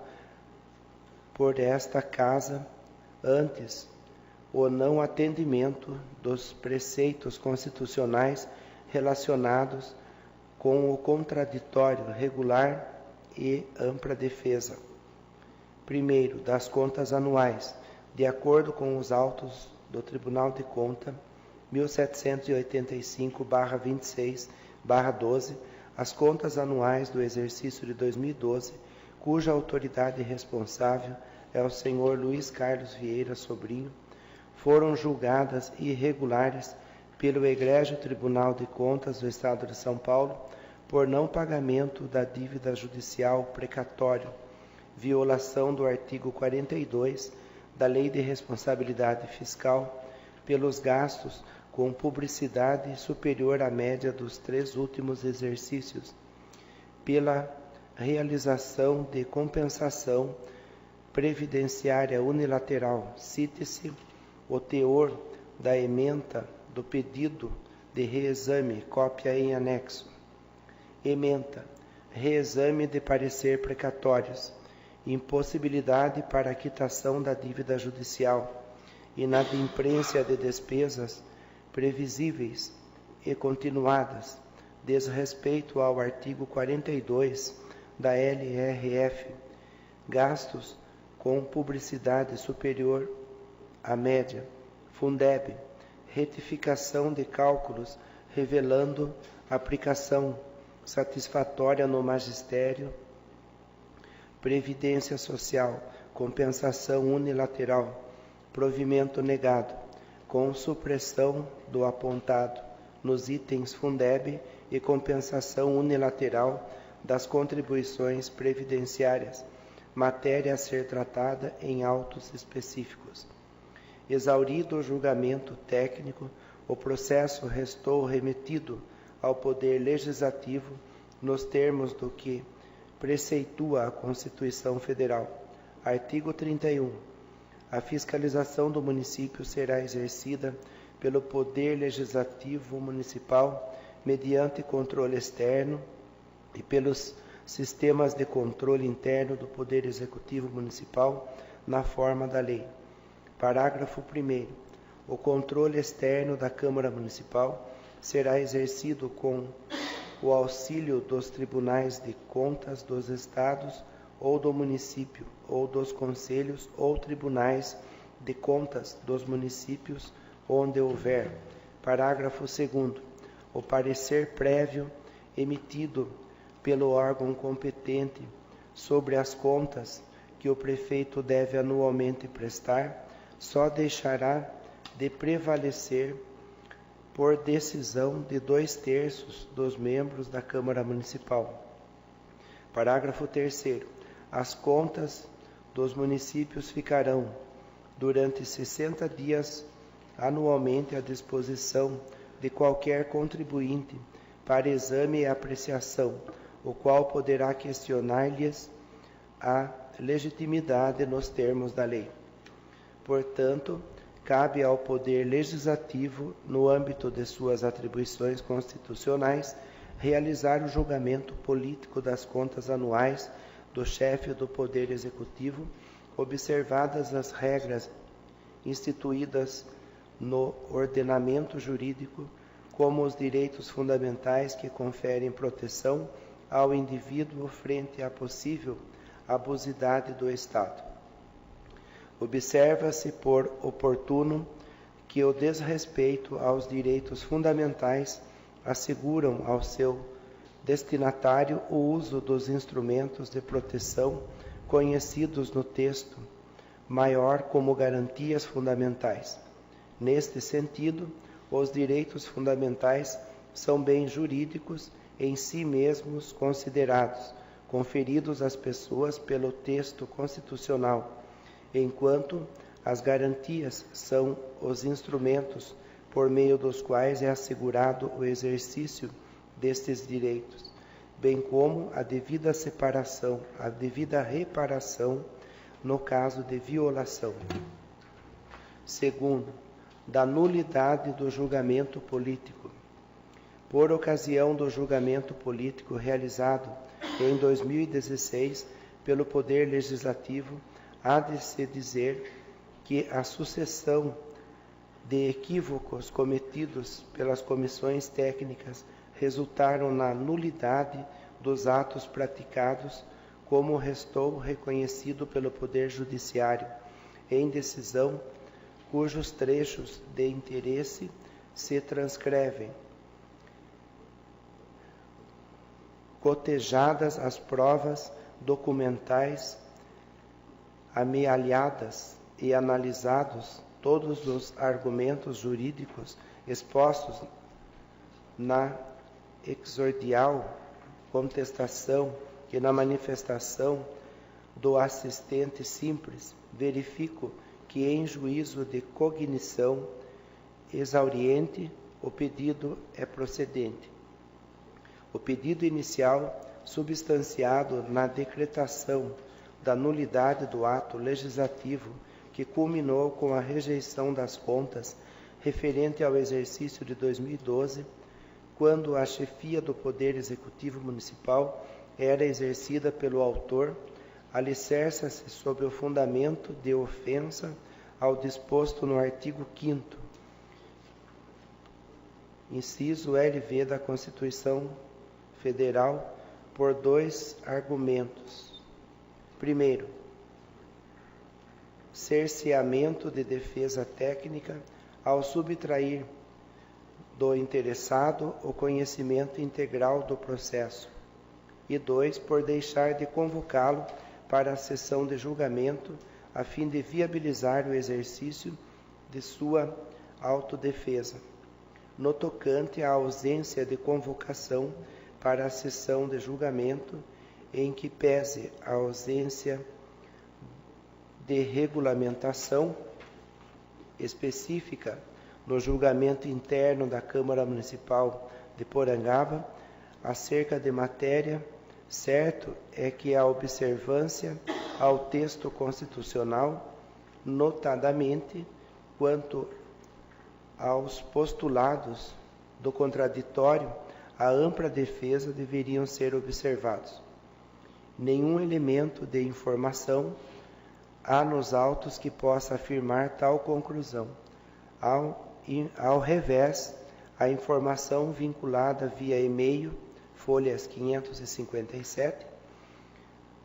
por esta Casa antes o não atendimento dos preceitos constitucionais relacionados com o contraditório regular e ampla defesa. Primeiro, das contas anuais, de acordo com os autos do Tribunal de Contas 1785/26/12, as contas anuais do exercício de 2012, cuja autoridade responsável é o senhor Luiz Carlos Vieira Sobrinho, foram julgadas irregulares pelo Egrégio Tribunal de Contas do Estado de São Paulo por não pagamento da dívida judicial precatório, violação do artigo 42 da Lei de Responsabilidade Fiscal pelos gastos com publicidade superior à média dos 3 últimos exercícios, pela realização de compensação previdenciária unilateral, cite-se o teor da ementa do pedido de reexame, cópia em anexo. Ementa, reexame de parecer precatórios, impossibilidade para a quitação da dívida judicial, inadimplência de despesas previsíveis e continuadas, desrespeito ao artigo 42 da LRF, gastos com publicidade superior à média, Fundeb, retificação de cálculos revelando aplicação satisfatória no magistério, previdência social, compensação unilateral, provimento negado, com supressão do apontado nos itens Fundeb e compensação unilateral das contribuições previdenciárias, matéria a ser tratada em autos específicos. Exaurido o julgamento técnico, o processo restou remetido ao Poder Legislativo nos termos do que preceitua a Constituição Federal. Artigo 31. A fiscalização do município será exercida pelo Poder Legislativo Municipal mediante controle externo e pelos sistemas de controle interno do Poder Executivo Municipal na forma da lei. Parágrafo 1º. O controle externo da Câmara Municipal será exercido com o auxílio dos tribunais de contas dos estados ou do município, ou dos conselhos ou tribunais de contas dos municípios onde houver. Parágrafo 2º. O parecer prévio emitido pelo órgão competente sobre as contas que o prefeito deve anualmente prestar, só deixará de prevalecer por decisão de 2/3 dos membros da Câmara Municipal. Parágrafo 3º. As contas dos municípios ficarão, durante 60 dias anualmente, à disposição de qualquer contribuinte para exame e apreciação, o qual poderá questionar-lhes a legitimidade nos termos da lei. Portanto, cabe ao Poder Legislativo, no âmbito de suas atribuições constitucionais, realizar o julgamento político das contas anuais do chefe do Poder Executivo, observadas as regras instituídas no ordenamento jurídico, como os direitos fundamentais que conferem proteção ao indivíduo frente à possível abusidade do Estado. Observa-se por oportuno que o desrespeito aos direitos fundamentais asseguram ao seu destinatário o uso dos instrumentos de proteção conhecidos no texto maior como garantias fundamentais. Neste sentido, os direitos fundamentais são bens jurídicos em si mesmos considerados, conferidos às pessoas pelo texto constitucional, enquanto as garantias são os instrumentos por meio dos quais é assegurado o exercício destes direitos, bem como a devida separação, a devida reparação no caso de violação. Segundo, da nulidade do julgamento político. Por ocasião do julgamento político realizado em 2016 pelo Poder Legislativo, há de se dizer que a sucessão de equívocos cometidos pelas comissões técnicas resultaram na nulidade dos atos praticados, como restou reconhecido pelo Poder Judiciário, em decisão cujos trechos de interesse se transcrevem. Cotejadas as provas documentais amealhadas e analisados todos os argumentos jurídicos expostos na exordial contestação e na manifestação do assistente simples, verifico que em juízo de cognição exauriente o pedido é procedente. O pedido inicial, substanciado na decretação da nulidade do ato legislativo que culminou com a rejeição das contas referente ao exercício de 2012, quando a chefia do Poder Executivo Municipal era exercida pelo autor, alicerça-se sobre o fundamento de ofensa ao disposto no artigo 5º, inciso LV da Constituição Federal, por dois argumentos. Primeiro, cerceamento de defesa técnica ao subtrair do interessado o conhecimento integral do processo. E 2, por deixar de convocá-lo para a sessão de julgamento, a fim de viabilizar o exercício de sua autodefesa. No tocante à ausência de convocação para a sessão de julgamento, em que pese a ausência de regulamentação específica no julgamento interno da Câmara Municipal de Porangaba, acerca de matéria, certo é que a observância ao texto constitucional, notadamente quanto aos postulados do contraditório, a ampla defesa deveriam ser observados. Nenhum elemento de informação há nos autos que possa afirmar tal conclusão. Ao revés, a informação vinculada via e-mail, folhas 557,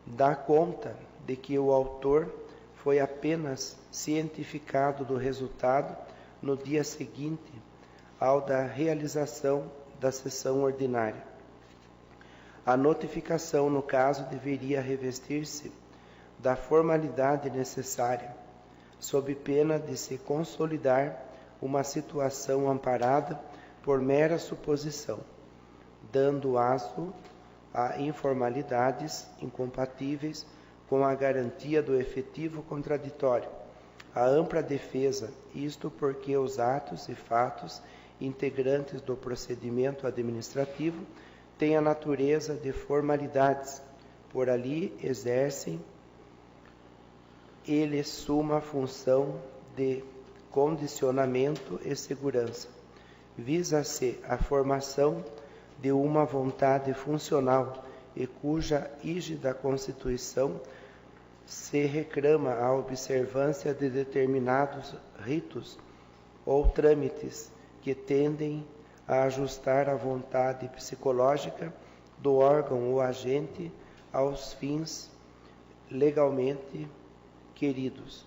dá conta de que o autor foi apenas cientificado do resultado no dia seguinte ao da realização da sessão ordinária. A notificação, no caso, deveria revestir-se da formalidade necessária, sob pena de se consolidar uma situação amparada por mera suposição, dando aso a informalidades incompatíveis com a garantia do efetivo contraditório, a ampla defesa, isto porque os atos e fatos integrantes do procedimento administrativo têm a natureza de formalidades, por ali exercem eles suma função de condicionamento e segurança. Visa-se a formação de uma vontade funcional e cuja rígida constituição se reclama a observância de determinados ritos ou trâmites que tendem a ajustar a vontade psicológica do órgão ou agente aos fins legalmente queridos.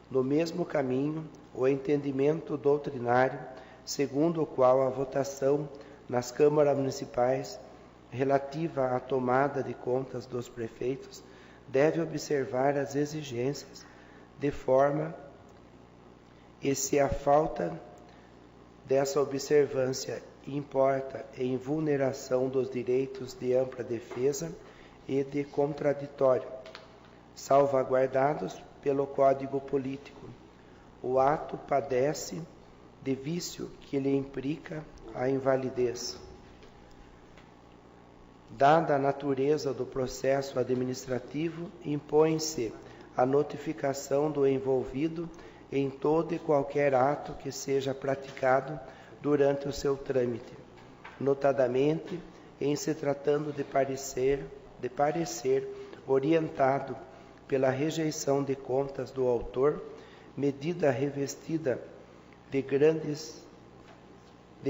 No mesmo caminho, o entendimento doutrinário, segundo o qual a votação nas câmaras municipais relativa à tomada de contas dos prefeitos deve observar as exigências de forma e se a falta dessa observância importa em vulneração dos direitos de ampla defesa e de contraditório, salvaguardados pelo Código Político, o ato padece de vício que lhe implica a invalidez. Dada a natureza do processo administrativo, impõe-se a notificação do envolvido em todo e qualquer ato que seja praticado durante o seu trâmite, notadamente em se tratando de parecer orientado pela rejeição de contas do autor, medida revestida de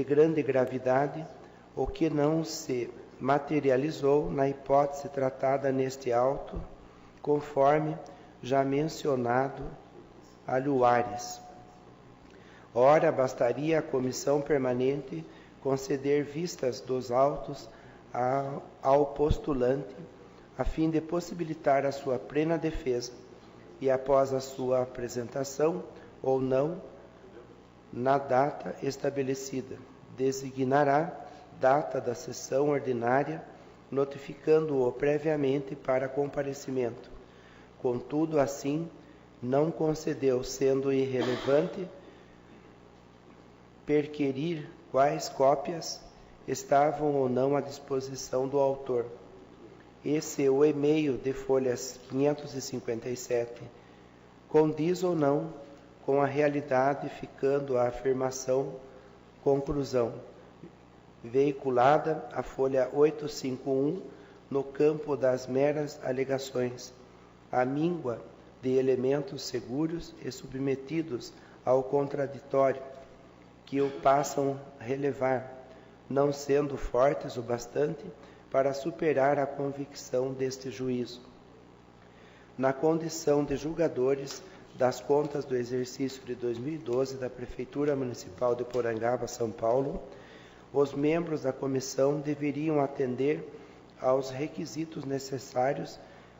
grande gravidade, o que não se materializou na hipótese tratada neste auto, conforme já mencionado aliuares. Ora, bastaria a comissão permanente conceder vistas dos autos ao postulante, a fim de possibilitar a sua plena defesa, e após a sua apresentação, ou não, na data estabelecida, designará data da sessão ordinária, notificando-o previamente para comparecimento. Contudo, assim, não concedeu, sendo irrelevante perquirir quais cópias estavam ou não à disposição do autor. Esse o e-mail de folhas 557 condiz ou não com a realidade, ficando a afirmação conclusão, veiculada a folha 851 no campo das meras alegações, a míngua de elementos seguros e submetidos ao contraditório, que o passam relevar, não sendo fortes o bastante para superar a convicção deste juízo. Na condição de julgadores das contas do exercício de 2012 da Prefeitura Municipal de Porangaba, São Paulo, os membros da comissão deveriam atender aos requisitos necessários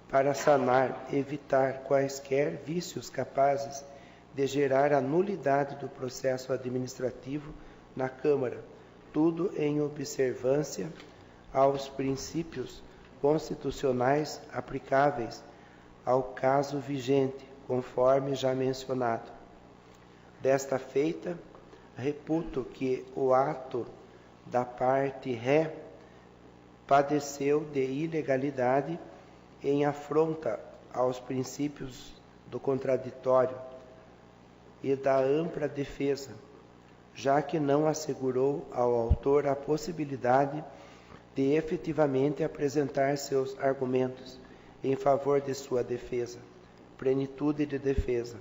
para sanar, evitar quaisquer vícios capazes de gerar a nulidade do processo administrativo na Câmara, tudo em observância aos princípios constitucionais aplicáveis ao caso vigente, conforme já mencionado. Desta feita, reputo que o ato da parte ré padeceu de ilegalidade em afronta aos princípios do contraditório e da ampla defesa, já que não assegurou ao autor a possibilidade de efetivamente apresentar seus argumentos em favor de sua defesa, plenitude de defesa.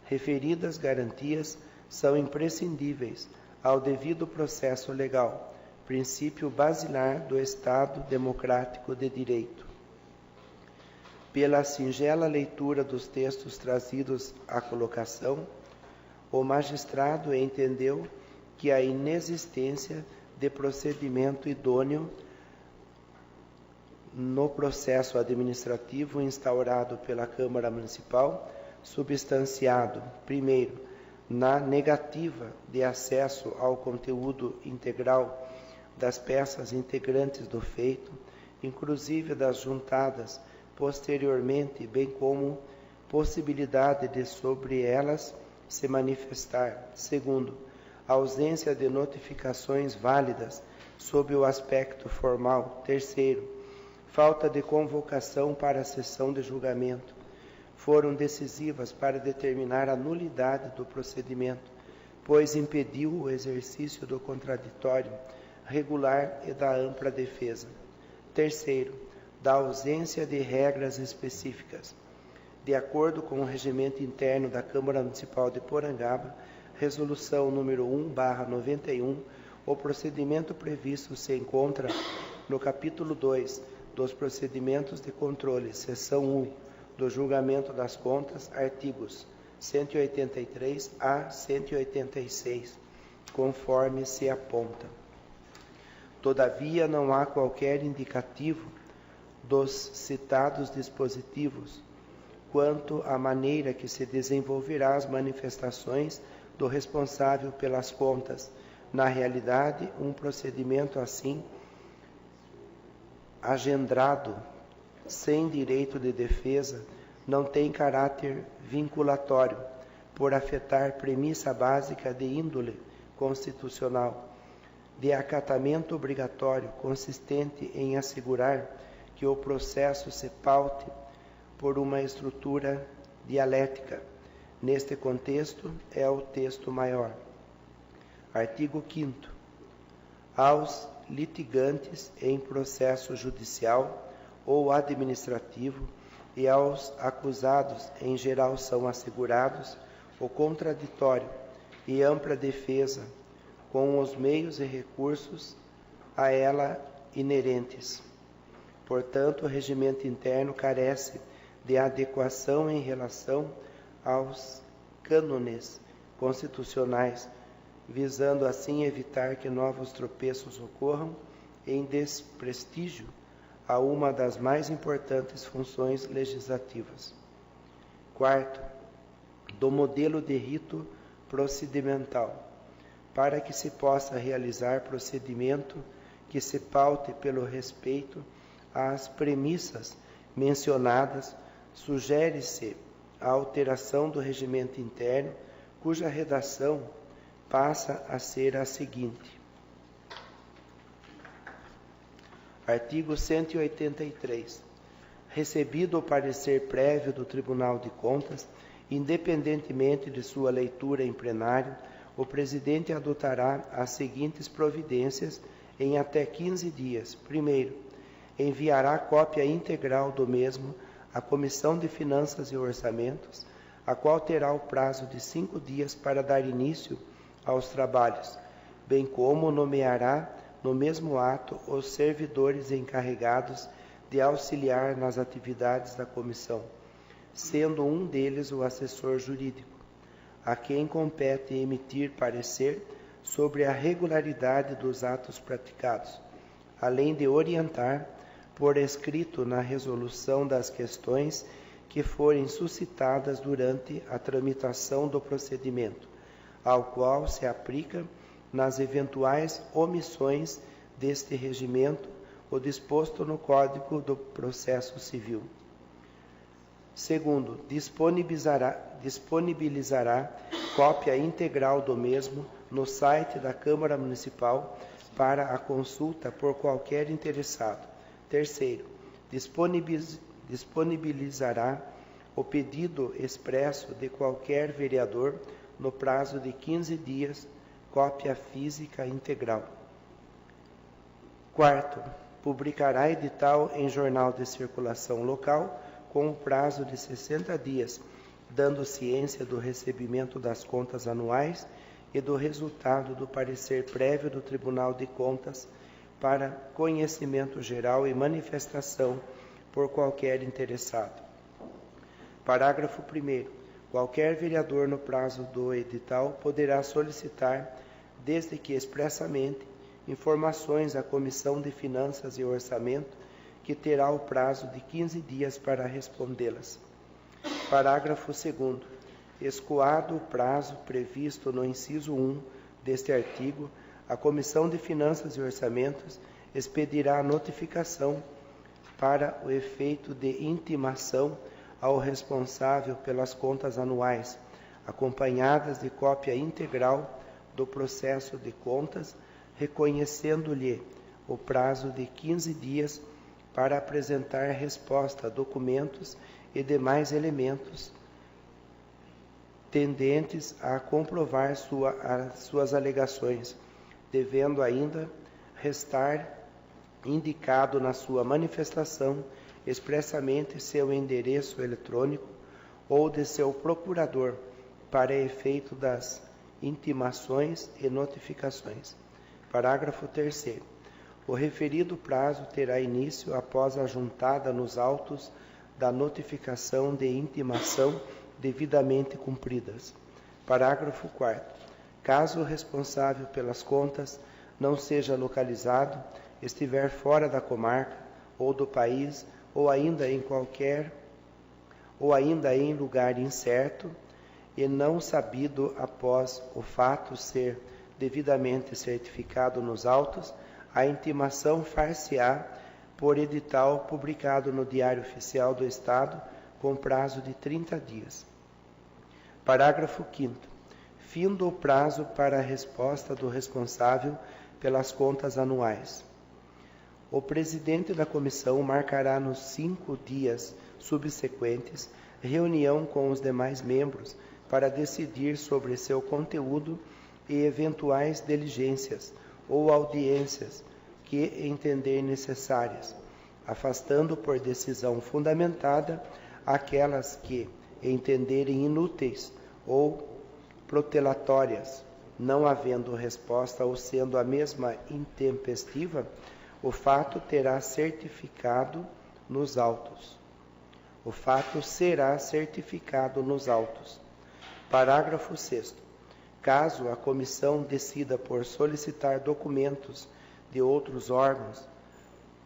Referidas garantias são imprescindíveis ao devido processo legal, princípio basilar do Estado democrático de direito. Pela singela leitura dos textos trazidos à colocação, o magistrado entendeu que a inexistência de procedimento idôneo no processo administrativo instaurado pela Câmara Municipal, substanciado, primeiro, na negativa de acesso ao conteúdo integral das peças integrantes do feito, inclusive das juntadas posteriormente, bem como possibilidade de sobre elas se manifestar. Segundo, a ausência de notificações válidas sob o aspecto formal. Terceiro, falta de convocação para a sessão de julgamento. Foram decisivas para determinar a nulidade do procedimento, pois impediu o exercício do contraditório regular e da ampla defesa. Terceiro, da ausência de regras específicas. De acordo com o regimento interno da Câmara Municipal de Porangaba, resolução número 1/91, o procedimento previsto se encontra no capítulo 2 dos procedimentos de controle, seção 1, do julgamento das contas, artigos 183 a 186, conforme se aponta. Todavia, não há qualquer indicativo dos citados dispositivos quanto à maneira que se desenvolverá as manifestações do responsável pelas contas. Na realidade, um procedimento assim agendrado, sem direito de defesa, não tem caráter vinculatório, por afetar premissa básica de índole constitucional, de acatamento obrigatório, consistente em assegurar que o processo se paute por uma estrutura dialética, Neste contexto, é o texto maior. Artigo 5º. Aos litigantes em processo judicial ou administrativo e aos acusados, em geral, são assegurados o contraditório e ampla defesa, com os meios e recursos a ela inerentes. Portanto, o regimento interno carece de adequação em relação aos cânones constitucionais, visando assim evitar que novos tropeços ocorram em desprestígio a uma das mais importantes funções legislativas. Quarto, do modelo de rito procedimental, para que se possa realizar procedimento que se paute pelo respeito às premissas mencionadas, sugere-se a alteração do regimento interno, cuja redação passa a ser a seguinte. Artigo 183. Recebido o parecer prévio do Tribunal de Contas, independentemente de sua leitura em plenário, o presidente adotará as seguintes providências em até 15 dias. Primeiro, enviará cópia integral do mesmo à Comissão de Finanças e Orçamentos, a qual terá o prazo de 5 dias para dar início aos trabalhos, bem como nomeará no mesmo ato os servidores encarregados de auxiliar nas atividades da comissão, sendo um deles o assessor jurídico, a quem compete emitir parecer sobre a regularidade dos atos praticados, além de orientar por escrito na resolução das questões que forem suscitadas durante a tramitação do procedimento, ao qual se aplica, nas eventuais omissões deste regimento, o disposto no Código do Processo Civil. Segundo, disponibilizará cópia integral do mesmo no site da Câmara Municipal para a consulta por qualquer interessado. Terceiro, disponibilizará o pedido expresso de qualquer vereador no prazo de 15 dias, cópia física integral. Quarto, publicará edital em jornal de circulação local com o prazo de 60 dias, dando ciência do recebimento das contas anuais e do resultado do parecer prévio do Tribunal de Contas para conhecimento geral e manifestação por qualquer interessado. Parágrafo 1º. Qualquer vereador, no prazo do edital, poderá solicitar, desde que expressamente, informações à Comissão de Finanças e Orçamento, que terá o prazo de 15 dias para respondê-las. Parágrafo 2º. Escoado o prazo previsto no inciso 1 deste artigo, a Comissão de Finanças e Orçamentos expedirá a notificação para o efeito de intimação ao responsável pelas contas anuais, acompanhadas de cópia integral do processo de contas, reconhecendo-lhe o prazo de 15 dias para apresentar resposta a documentos e demais elementos tendentes a comprovar suas alegações, devendo ainda restar indicado na sua manifestação expressamente seu endereço eletrônico ou de seu procurador para efeito das intimações e notificações. Parágrafo 3º. O referido prazo terá início após a juntada nos autos da notificação de intimação devidamente cumpridas. Parágrafo 4º. Caso o responsável pelas contas não seja localizado, estiver fora da comarca ou do país, ou ainda em lugar incerto e não sabido após o fato ser devidamente certificado nos autos, a intimação far-se-á por edital publicado no Diário Oficial do Estado com prazo de 30 dias. Parágrafo 5º. Findo o prazo para a resposta do responsável pelas contas anuais. O presidente da comissão marcará nos 5 dias subsequentes reunião com os demais membros para decidir sobre seu conteúdo e eventuais diligências ou audiências que entender necessárias, afastando por decisão fundamentada aquelas que entenderem inúteis ou protelatórias. Não havendo resposta ou sendo a mesma intempestiva, o fato terá certificado nos autos. O fato será certificado nos autos. Parágrafo 6º. Caso a comissão decida por solicitar documentos de outros órgãos,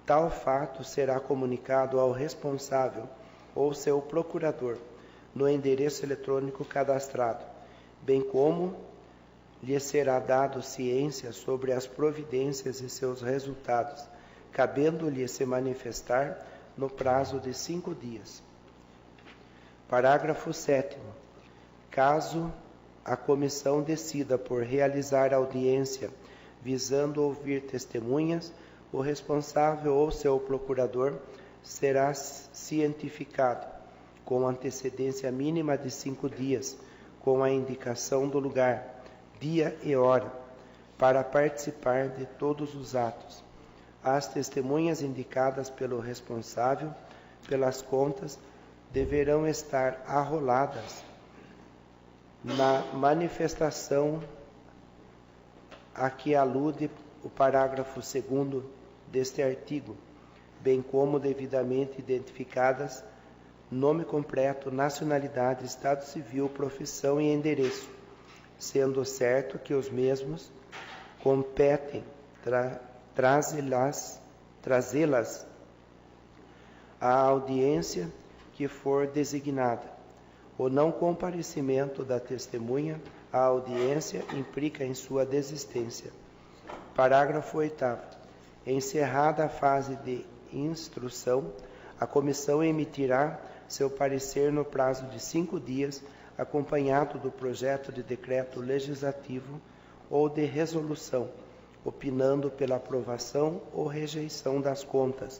tal fato será comunicado ao responsável ou seu procurador no endereço eletrônico cadastrado, bem como lhe será dado ciência sobre as providências e seus resultados, cabendo-lhe se manifestar no prazo de 5 dias. Parágrafo 7º. Caso a comissão decida por realizar audiência visando ouvir testemunhas, o responsável ou seu procurador será cientificado, com antecedência mínima de 5 dias, com a indicação do lugar, dia e hora, para participar de todos os atos. As testemunhas indicadas pelo responsável pelas contas deverão estar arroladas na manifestação a que alude o parágrafo 2º deste artigo, bem como devidamente identificadas nome completo, nacionalidade, estado civil, profissão e endereço, sendo certo que os mesmos competem trazê-las à audiência que for designada. O não comparecimento da testemunha à audiência implica em sua desistência. Parágrafo 8º. Encerrada a fase de instrução, a comissão emitirá seu parecer no prazo de 5 dias, acompanhado do projeto de decreto legislativo ou de resolução, opinando pela aprovação ou rejeição das contas.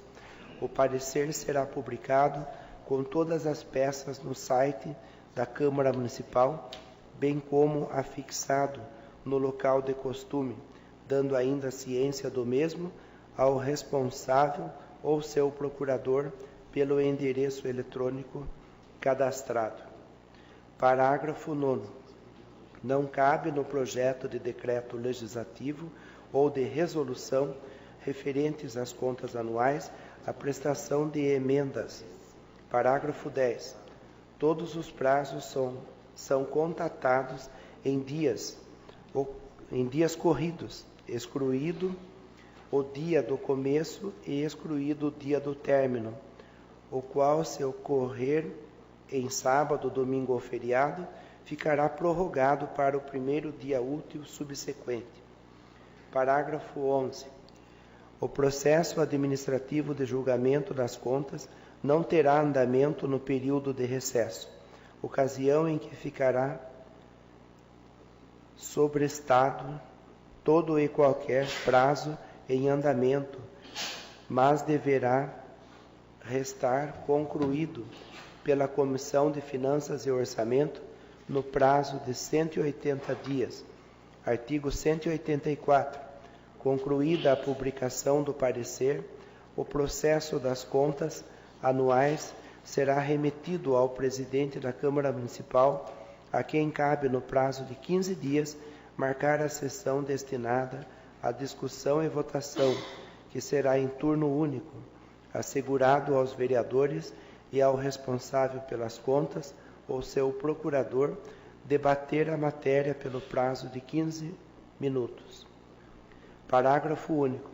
O parecer será publicado com todas as peças no site da Câmara Municipal, bem como afixado no local de costume, dando ainda ciência do mesmo ao responsável ou seu procurador pelo endereço eletrônico cadastrado. Parágrafo 9º. Não cabe no projeto de decreto legislativo ou de resolução referentes às contas anuais a prestação de emendas. Parágrafo 10. Todos os prazos são contatados em dias corridos, excluído o dia do começo e excluído o dia do término, o qual, se ocorrer em sábado, domingo ou feriado, ficará prorrogado para o primeiro dia útil subsequente. Parágrafo 11. O processo administrativo de julgamento das contas não terá andamento no período de recesso, ocasião em que ficará sobrestado todo e qualquer prazo em andamento, mas deverá restar concluído pela Comissão de Finanças e Orçamento no prazo de 180 dias. Artigo 184. Concluída a publicação do parecer, o processo das contas anuais será remetido ao presidente da Câmara Municipal, a quem cabe, no prazo de 15 dias, marcar a sessão destinada à discussão e votação, que será em turno único, assegurado aos vereadores e ao responsável pelas contas ou seu procurador debater a matéria pelo prazo de 15 minutos. Parágrafo único.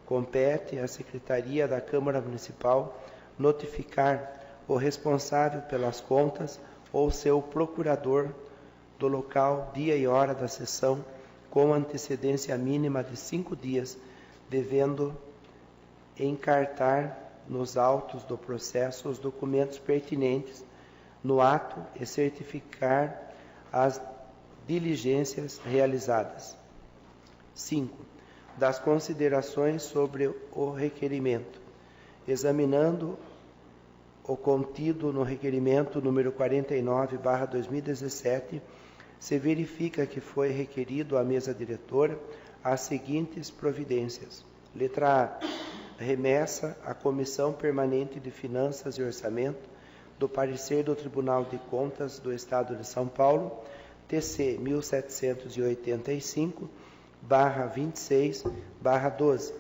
Compete à Secretaria da Câmara Municipal notificar o responsável pelas contas ou seu procurador do local, dia e hora da sessão, com antecedência mínima de 5 dias, devendo encartar nos autos do processo os documentos pertinentes no ato e certificar as diligências realizadas. 5. Das considerações sobre o requerimento. Examinando o contido no requerimento número 49/2017, se verifica que foi requerido à mesa diretora as seguintes providências. Letra A. Remessa à Comissão Permanente de Finanças e Orçamento do parecer do Tribunal de Contas do Estado de São Paulo, TC 1785/26/12,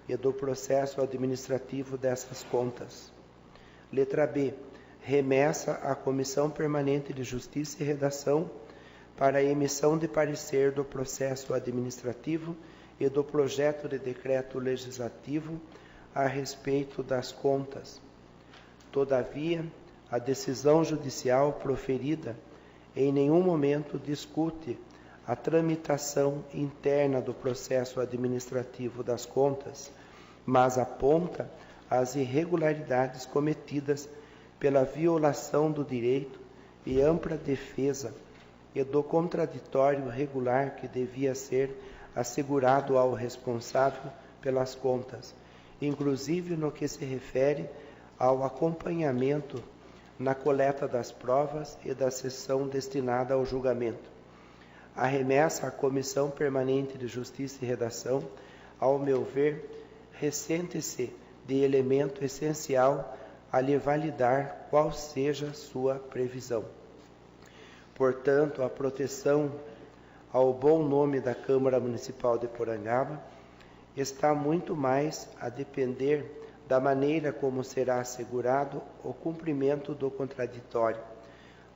e do processo administrativo dessas contas. Letra B. Remessa à Comissão Permanente de Justiça e Redação para a emissão de parecer do processo administrativo e do projeto de decreto legislativo a respeito das contas. Todavia, a decisão judicial proferida em nenhum momento discute a tramitação interna do processo administrativo das contas, mas aponta as irregularidades cometidas pela violação do direito e ampla defesa e do contraditório regular que devia ser assegurado ao responsável pelas contas, inclusive no que se refere ao acompanhamento na coleta das provas e da sessão destinada ao julgamento. A remessa à Comissão Permanente de Justiça e Redação, ao meu ver, ressente-se de elemento essencial a lhe validar qual seja sua previsão. Portanto, a proteção ao bom nome da Câmara Municipal de Porangaba está muito mais a depender da maneira como será assegurado o cumprimento do contraditório,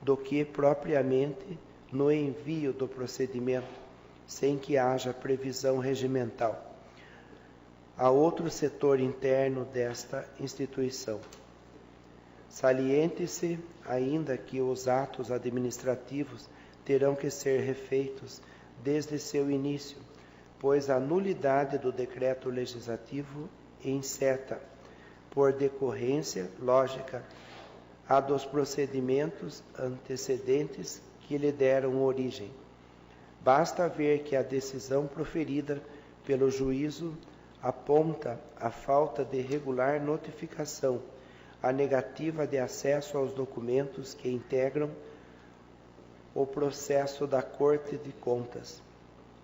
do que propriamente no envio do procedimento, sem que haja previsão regimental, a outro setor interno desta instituição. Saliente-se ainda que os atos administrativos terão que ser refeitos desde seu início, pois a nulidade do decreto legislativo enceta, por decorrência lógica, a dos procedimentos antecedentes que lhe deram origem. Basta ver que a decisão proferida pelo juízo aponta a falta de regular notificação, a negativa de acesso aos documentos que integram o processo da Corte de Contas,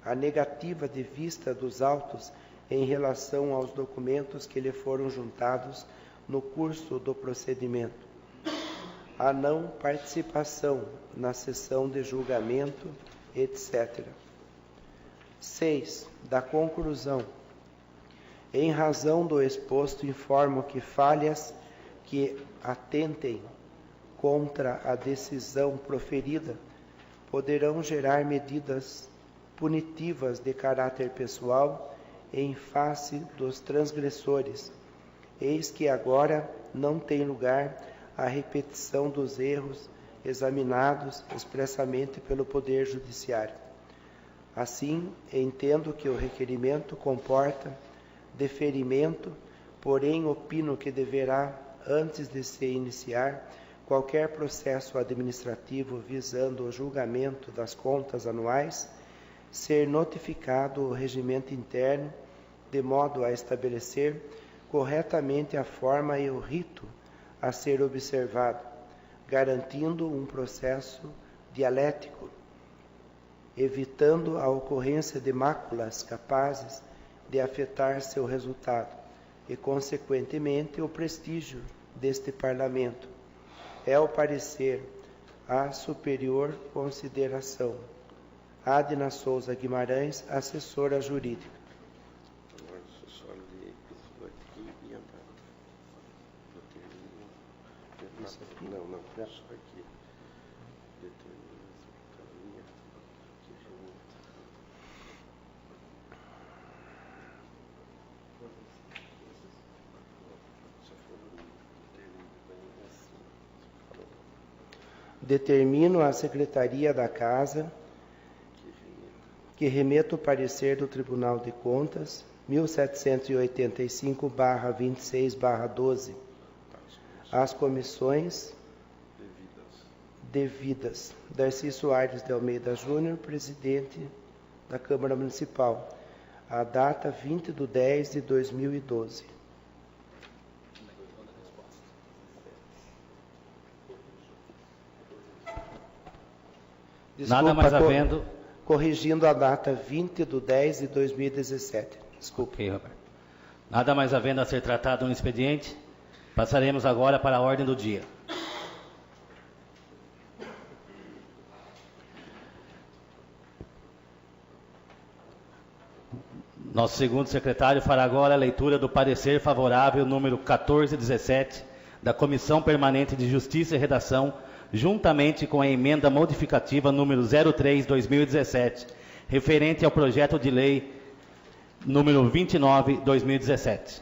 a negativa de vista dos autos em relação aos documentos que lhe foram juntados no curso do procedimento, a não participação na sessão de julgamento, etc. 6. Da conclusão. Em razão do exposto, informo que falhas que atentem contra a decisão proferida poderão gerar medidas punitivas de caráter pessoal em face dos transgressores. Eis que agora não tem lugar a repetição dos erros examinados expressamente pelo Poder Judiciário. Assim, entendo que o requerimento comporta deferimento, porém opino que deverá, antes de se iniciar qualquer processo administrativo visando o julgamento das contas anuais, ser notificado o regimento interno, de modo a estabelecer corretamente a forma e o rito a ser observado, garantindo um processo dialético, evitando a ocorrência de máculas capazes de afetar seu resultado e, consequentemente, o prestígio deste Parlamento. É o parecer a superior consideração. Adna Souza Guimarães, assessora jurídica. Não, só aqui. Determino à Secretaria da Casa que remeta o parecer do Tribunal de Contas 1785/26/12 às comissões devidas. Darcy Soares de Almeida Júnior, presidente da Câmara Municipal, a data 20/10/2012. Desculpa, Nada mais havendo... Corrigindo a data 20/10/2017. Desculpa. Ok, Roberto. Nada mais havendo a ser tratado no expediente, passaremos agora para a ordem do dia. Nosso segundo secretário fará agora a leitura do parecer favorável número 1417 da Comissão Permanente de Justiça e Redação, juntamente com a emenda modificativa número 03/2017, referente ao projeto de lei número 29/2017.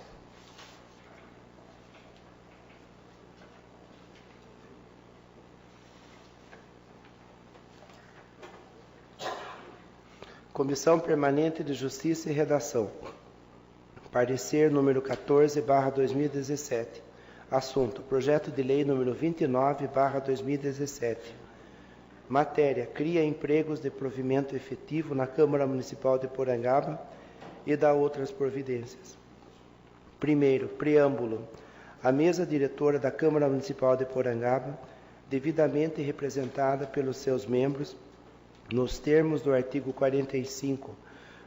Comissão Permanente de Justiça e Redação. Parecer número 14/2017. Assunto: Projeto de Lei número 29/2017. Matéria: cria empregos de provimento efetivo na Câmara Municipal de Porangaba e dá outras providências. Primeiro, preâmbulo. A mesa diretora da Câmara Municipal de Porangaba, devidamente representada pelos seus membros, nos termos do artigo 45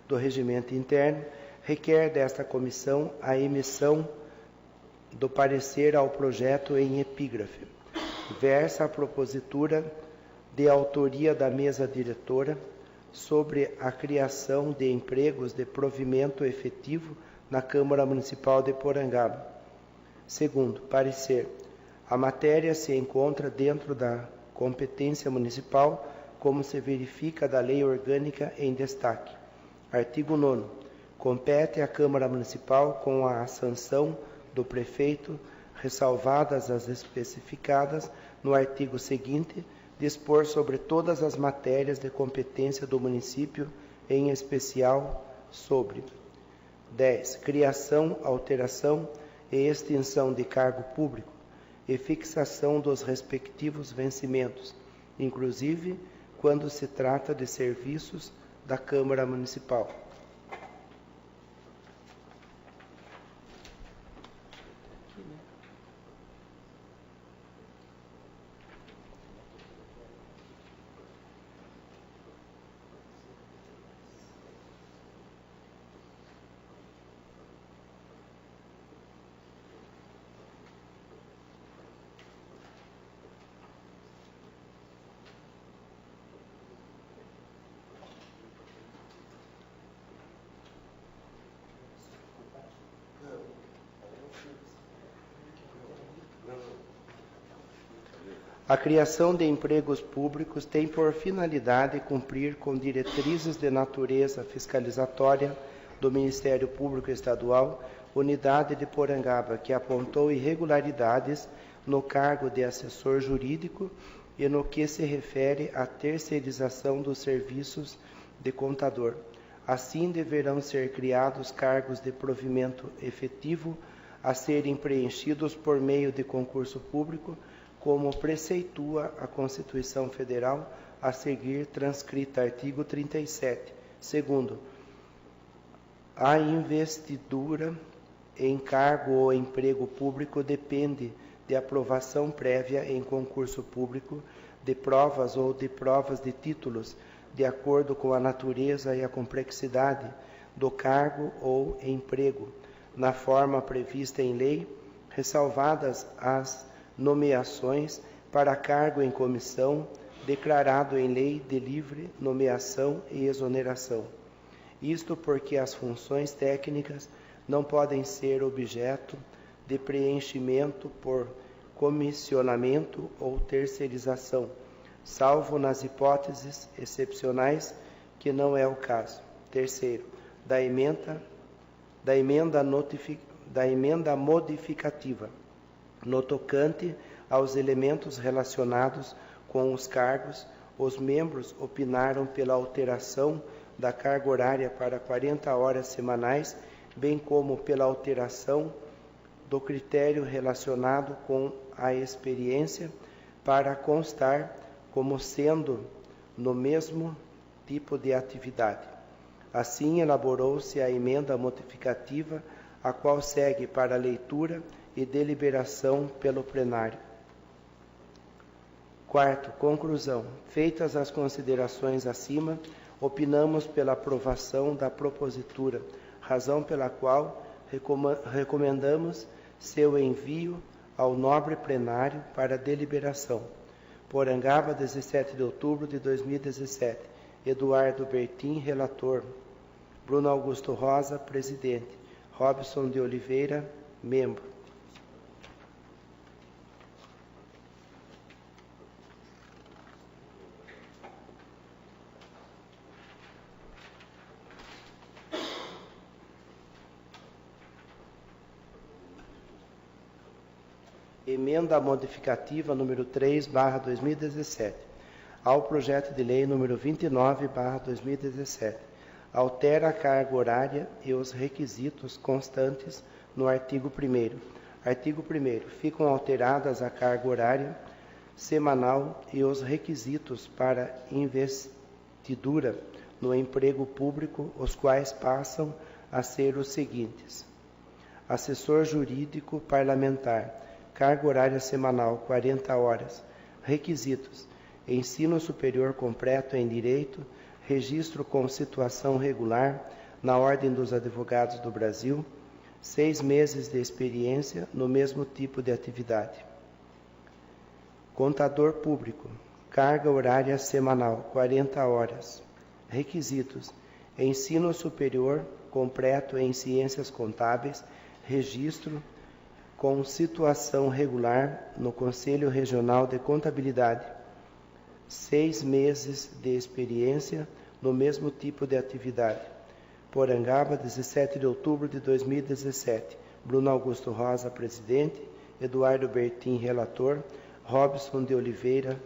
do Regimento Interno, requer desta comissão a emissão do parecer ao projeto em epígrafe. Versa a propositura de autoria da mesa diretora sobre a criação de empregos de provimento efetivo na Câmara Municipal de Porangaba. Segundo, parecer. A matéria se encontra dentro da competência municipal, como se verifica da Lei Orgânica em destaque. Artigo 9º. Compete à Câmara Municipal, com a sanção do prefeito, ressalvadas as especificadas no artigo seguinte, dispor sobre todas as matérias de competência do município, em especial sobre 10. Criação, alteração e extinção de cargo público e fixação dos respectivos vencimentos, inclusive quando se trata de serviços da Câmara Municipal. A criação de empregos públicos tem por finalidade cumprir com diretrizes de natureza fiscalizatória do Ministério Público Estadual, Unidade de Porangaba, que apontou irregularidades no cargo de assessor jurídico e no que se refere à terceirização dos serviços de contador. Assim, deverão ser criados cargos de provimento efetivo a serem preenchidos por meio de concurso público, como preceitua a Constituição Federal, a seguir transcrita artigo 37. Segundo, a investidura em cargo ou emprego público depende de aprovação prévia em concurso público de provas ou de provas de títulos, de acordo com a natureza e a complexidade do cargo ou emprego, na forma prevista em lei, ressalvadas as nomeações para cargo em comissão, declarado em lei de livre nomeação e exoneração. Isto porque as funções técnicas não podem ser objeto de preenchimento por comissionamento ou terceirização, salvo nas hipóteses excepcionais, que não é o caso. Terceiro, da emenda modificativa, no tocante aos elementos relacionados com os cargos, os membros opinaram pela alteração da carga horária para 40 horas semanais, bem como pela alteração do critério relacionado com a experiência, para constar como sendo no mesmo tipo de atividade. Assim, elaborou-se a emenda modificativa, a qual segue para leitura e deliberação pelo plenário. Quarto, conclusão. Feitas as considerações acima, opinamos pela aprovação da propositura, razão pela qual recomendamos seu envio ao nobre plenário para deliberação. Porangaba, 17 de outubro de 2017. Eduardo Bertin, relator. Bruno Augusto Rosa, presidente. Robson de Oliveira, membro. Emenda modificativa número 3/2017, ao projeto de lei número 29/2017. Altera a carga horária e os requisitos constantes no artigo 1º. Artigo 1º. Ficam alteradas a carga horária semanal e os requisitos para investidura no emprego público, os quais passam a ser os seguintes: assessor jurídico parlamentar, carga horária semanal, 40 horas. Requisitos: ensino superior completo em Direito, registro com situação regular na Ordem dos Advogados do Brasil, 6 meses de experiência no mesmo tipo de atividade. Contador público, carga horária semanal, 40 horas. Requisitos: ensino superior completo em Ciências Contábeis, registro com situação regular no Conselho Regional de Contabilidade, 6 meses de experiência no mesmo tipo de atividade. Porangaba, 17 de outubro de 2017. Bruno Augusto Rosa, presidente. Eduardo Bertin, relator. Robson de Oliveira,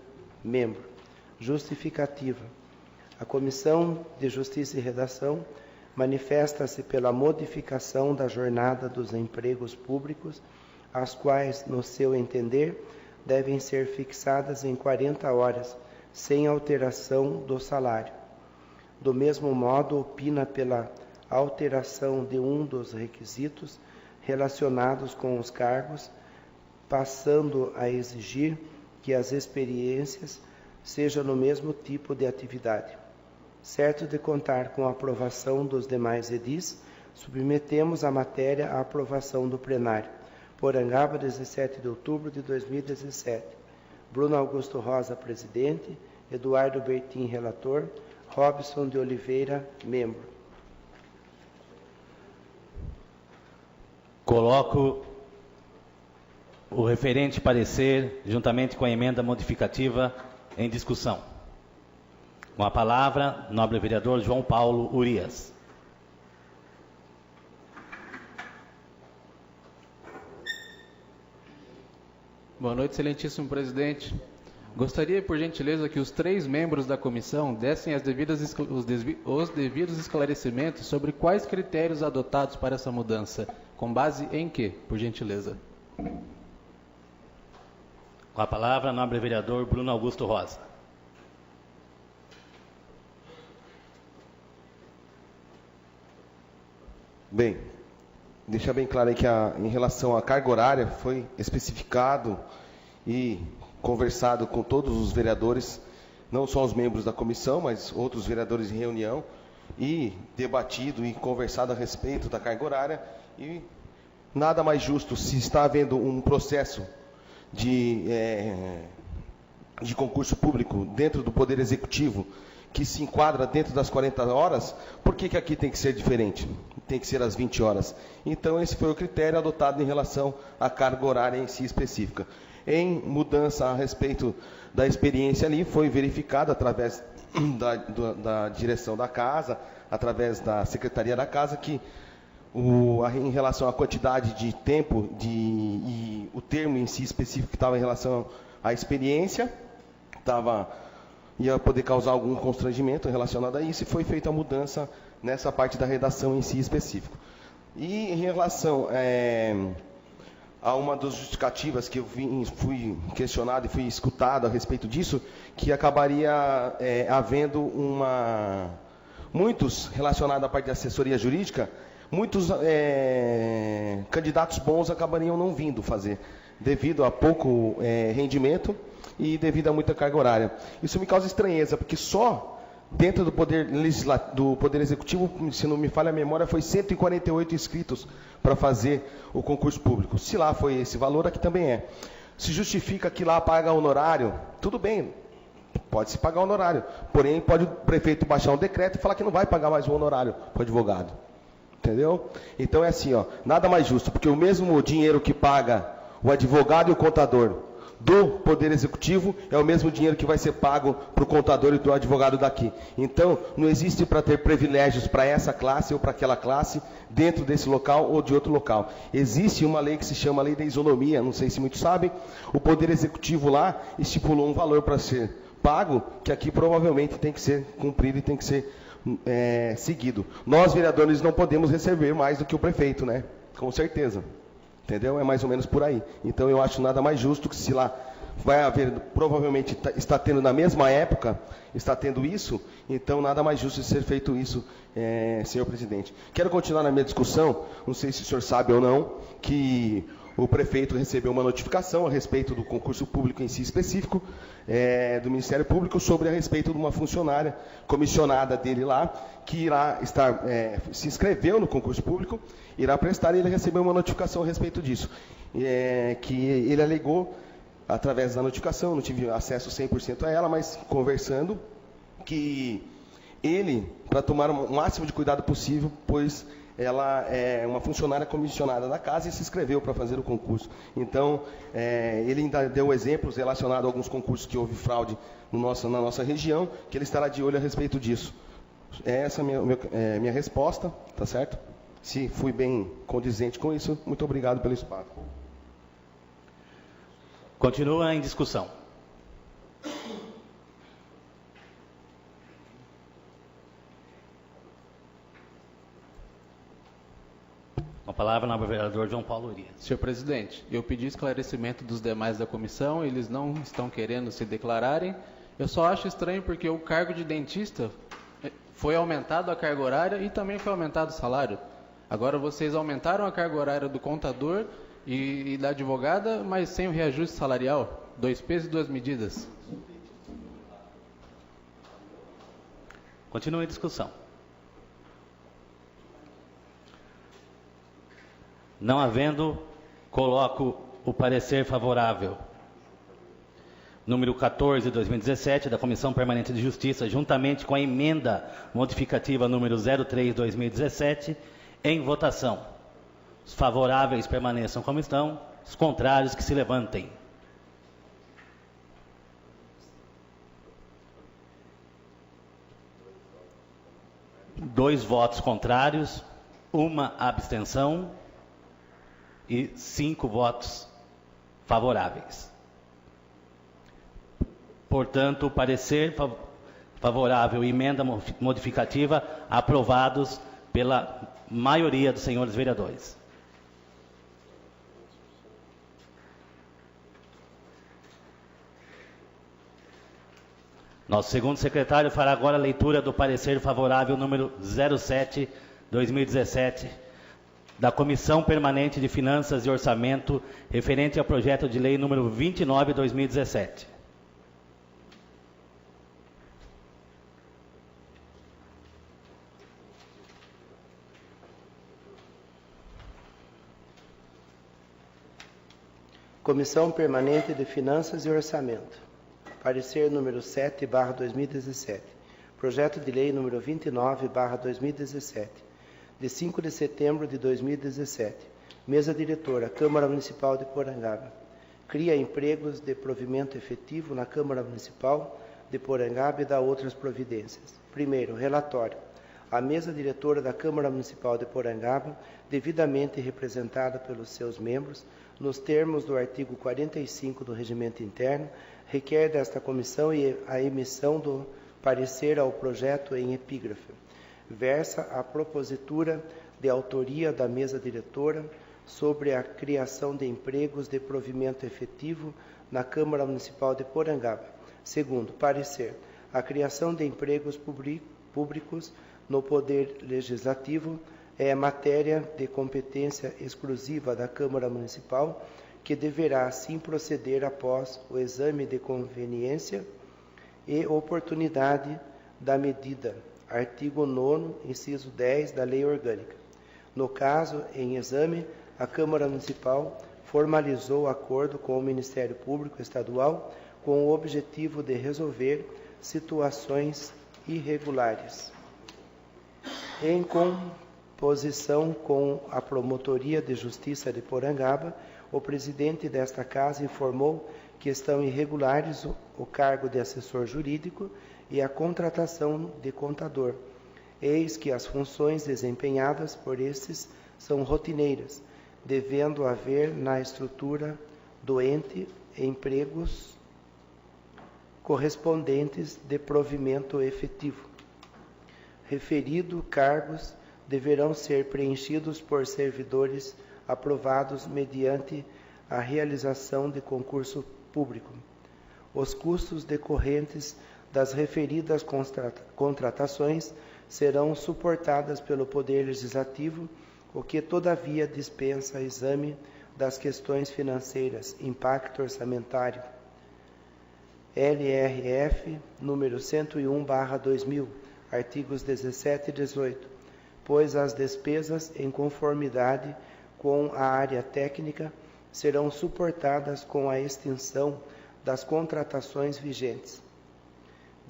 membro. Justificativa. A Comissão de Justiça e Redação manifesta-se pela modificação da jornada dos empregos públicos, as quais, no seu entender, devem ser fixadas em 40 horas, sem alteração do salário. Do mesmo modo, opina pela alteração de um dos requisitos relacionados com os cargos, passando a exigir que as experiências sejam no mesmo tipo de atividade. Certo de contar com a aprovação dos demais edis, submetemos a matéria à aprovação do plenário. Porangaba, 17 de outubro de 2017. Bruno Augusto Rosa, presidente. Eduardo Bertin, relator. Robson de Oliveira, membro. Coloco o referente parecer, juntamente com a emenda modificativa, em discussão. Com a palavra, nobre vereador João Paulo Urias. Boa noite, excelentíssimo presidente. Gostaria, por gentileza, que os 3 membros da comissão dessem os devidos esclarecimentos sobre quais critérios adotados para essa mudança. Com base em quê, por gentileza? Com a palavra, nobre vereador Bruno Augusto Rosa. Bem, deixar bem claro aí que em relação à carga horária foi especificado e conversado com todos os vereadores, não só os membros da comissão, mas outros vereadores em reunião, e debatido e conversado a respeito da carga horária, e nada mais justo, se está havendo um processo de concurso público dentro do Poder Executivo, que se enquadra dentro das 40 horas, por que aqui tem que ser diferente? Tem que ser às 20 horas. Então, esse foi o critério adotado em relação à carga horária em si específica. Em mudança a respeito da experiência ali, foi verificado através da direção da casa, através da secretaria da casa, que em relação à quantidade de tempo e o termo em si específico que estava em relação à experiência, ia poder causar algum constrangimento relacionado a isso, e foi feita a mudança nessa parte da redação em si específico. E em relação a uma das justificativas que eu fui questionado e fui escutado a respeito disso, que acabaria havendo muitos relacionados à parte da assessoria jurídica, muitos candidatos bons acabariam não vindo fazer devido a pouco rendimento e devido a muita carga horária. Isso me causa estranheza, porque só dentro do Poder Executivo, se não me falha a memória, foi 148 inscritos para fazer o concurso público. Se lá foi esse valor, aqui também é. Se justifica que lá paga honorário, tudo bem, pode-se pagar honorário. Porém, pode o prefeito baixar um decreto e falar que não vai pagar mais o honorário para o advogado. Entendeu? Então é assim, ó, nada mais justo, porque o mesmo dinheiro que paga o advogado e o contador do Poder Executivo é o mesmo dinheiro que vai ser pago para o contador e do advogado daqui. Então, não existe para ter privilégios para essa classe ou para aquela classe dentro desse local ou de outro local. Existe uma lei que se chama Lei da Isonomia, não sei se muitos sabem, o Poder Executivo lá estipulou um valor para ser pago, que aqui provavelmente tem que ser cumprido e tem que ser seguido. Nós, vereadores, não podemos receber mais do que o prefeito, né? Com certeza. Entendeu? É mais ou menos por aí. Então, eu acho nada mais justo que se lá vai haver, provavelmente está tendo na mesma época, está tendo isso, então nada mais justo de ser feito isso, senhor presidente. Quero continuar na minha discussão, não sei se o senhor sabe ou não, que o prefeito recebeu uma notificação a respeito do concurso público em si específico, do Ministério Público, sobre a respeito de uma funcionária comissionada dele lá, que irá estar, se inscreveu no concurso público, irá prestar, e ele recebeu uma notificação a respeito disso, que ele alegou, através da notificação, não tive acesso 100% a ela, mas conversando, que ele, para tomar o máximo de cuidado possível, pois ela é uma funcionária comissionada da casa e se inscreveu para fazer o concurso. Então, ele ainda deu exemplos relacionados a alguns concursos que houve fraude na nossa região, que ele estará de olho a respeito disso. Essa é a minha resposta, tá certo? Se fui bem condizente com isso, muito obrigado pelo espaço. Continua em discussão. Com a palavra, o vereador João Paulo Urias. Senhor presidente, eu pedi esclarecimento dos demais da comissão, eles não estão querendo se declararem. Eu só acho estranho porque o cargo de dentista foi aumentado a carga horária e também foi aumentado o salário. Agora vocês aumentaram a carga horária do contador e da advogada, mas sem o reajuste salarial. 2 pesos e 2 medidas. Continua em discussão. Não havendo, coloco o parecer favorável número 14 de 2017 da Comissão Permanente de Justiça, juntamente com a emenda modificativa número 03 de 2017, em votação. Os favoráveis permaneçam como estão, os contrários que se levantem. Dois votos contrários, uma abstenção e 5 votos favoráveis. Portanto, o parecer favorável e emenda modificativa aprovados pela maioria dos senhores vereadores. Nosso segundo secretário fará agora a leitura do parecer favorável número 07, 2017, da Comissão Permanente de Finanças e Orçamento, referente ao projeto de lei número 29, 2017. Comissão Permanente de Finanças e Orçamento. Parecer número 7/2017. Projeto de lei número 29/2017. De 5 de setembro de 2017. Mesa diretora, Câmara Municipal de Porangaba. Cria empregos de provimento efetivo na Câmara Municipal de Porangaba e dá outras providências. Primeiro, relatório. A mesa diretora da Câmara Municipal de Porangaba, devidamente representada pelos seus membros, nos termos do artigo 45 do Regimento Interno, requer desta comissão a emissão do parecer ao projeto em epígrafe. Versa a propositura de autoria da mesa diretora sobre a criação de empregos de provimento efetivo na Câmara Municipal de Porangaba. Segundo, parecer. A criação de empregos públicos no Poder Legislativo é matéria de competência exclusiva da Câmara Municipal que deverá assim proceder após o exame de conveniência e oportunidade da medida, artigo 9º, inciso 10 da Lei Orgânica. No caso em exame, a Câmara Municipal formalizou acordo com o Ministério Público Estadual com o objetivo de resolver situações irregulares. Em composição com a Promotoria de Justiça de Porangaba, o presidente desta casa informou que estão irregulares o cargo de assessor jurídico e a contratação de contador. Eis que as funções desempenhadas por estes são rotineiras, devendo haver na estrutura do ente empregos correspondentes de provimento efetivo. Referidos cargos deverão ser preenchidos por servidores aprovados mediante a realização de concurso público. Os custos decorrentes das referidas contratações serão suportadas pelo Poder Legislativo, o que, todavia, dispensa exame das questões financeiras, impacto orçamentário, LRF, número 101/2000, artigos 17 e 18, pois as despesas, em conformidade com a área técnica, serão suportadas com a extinção das contratações vigentes.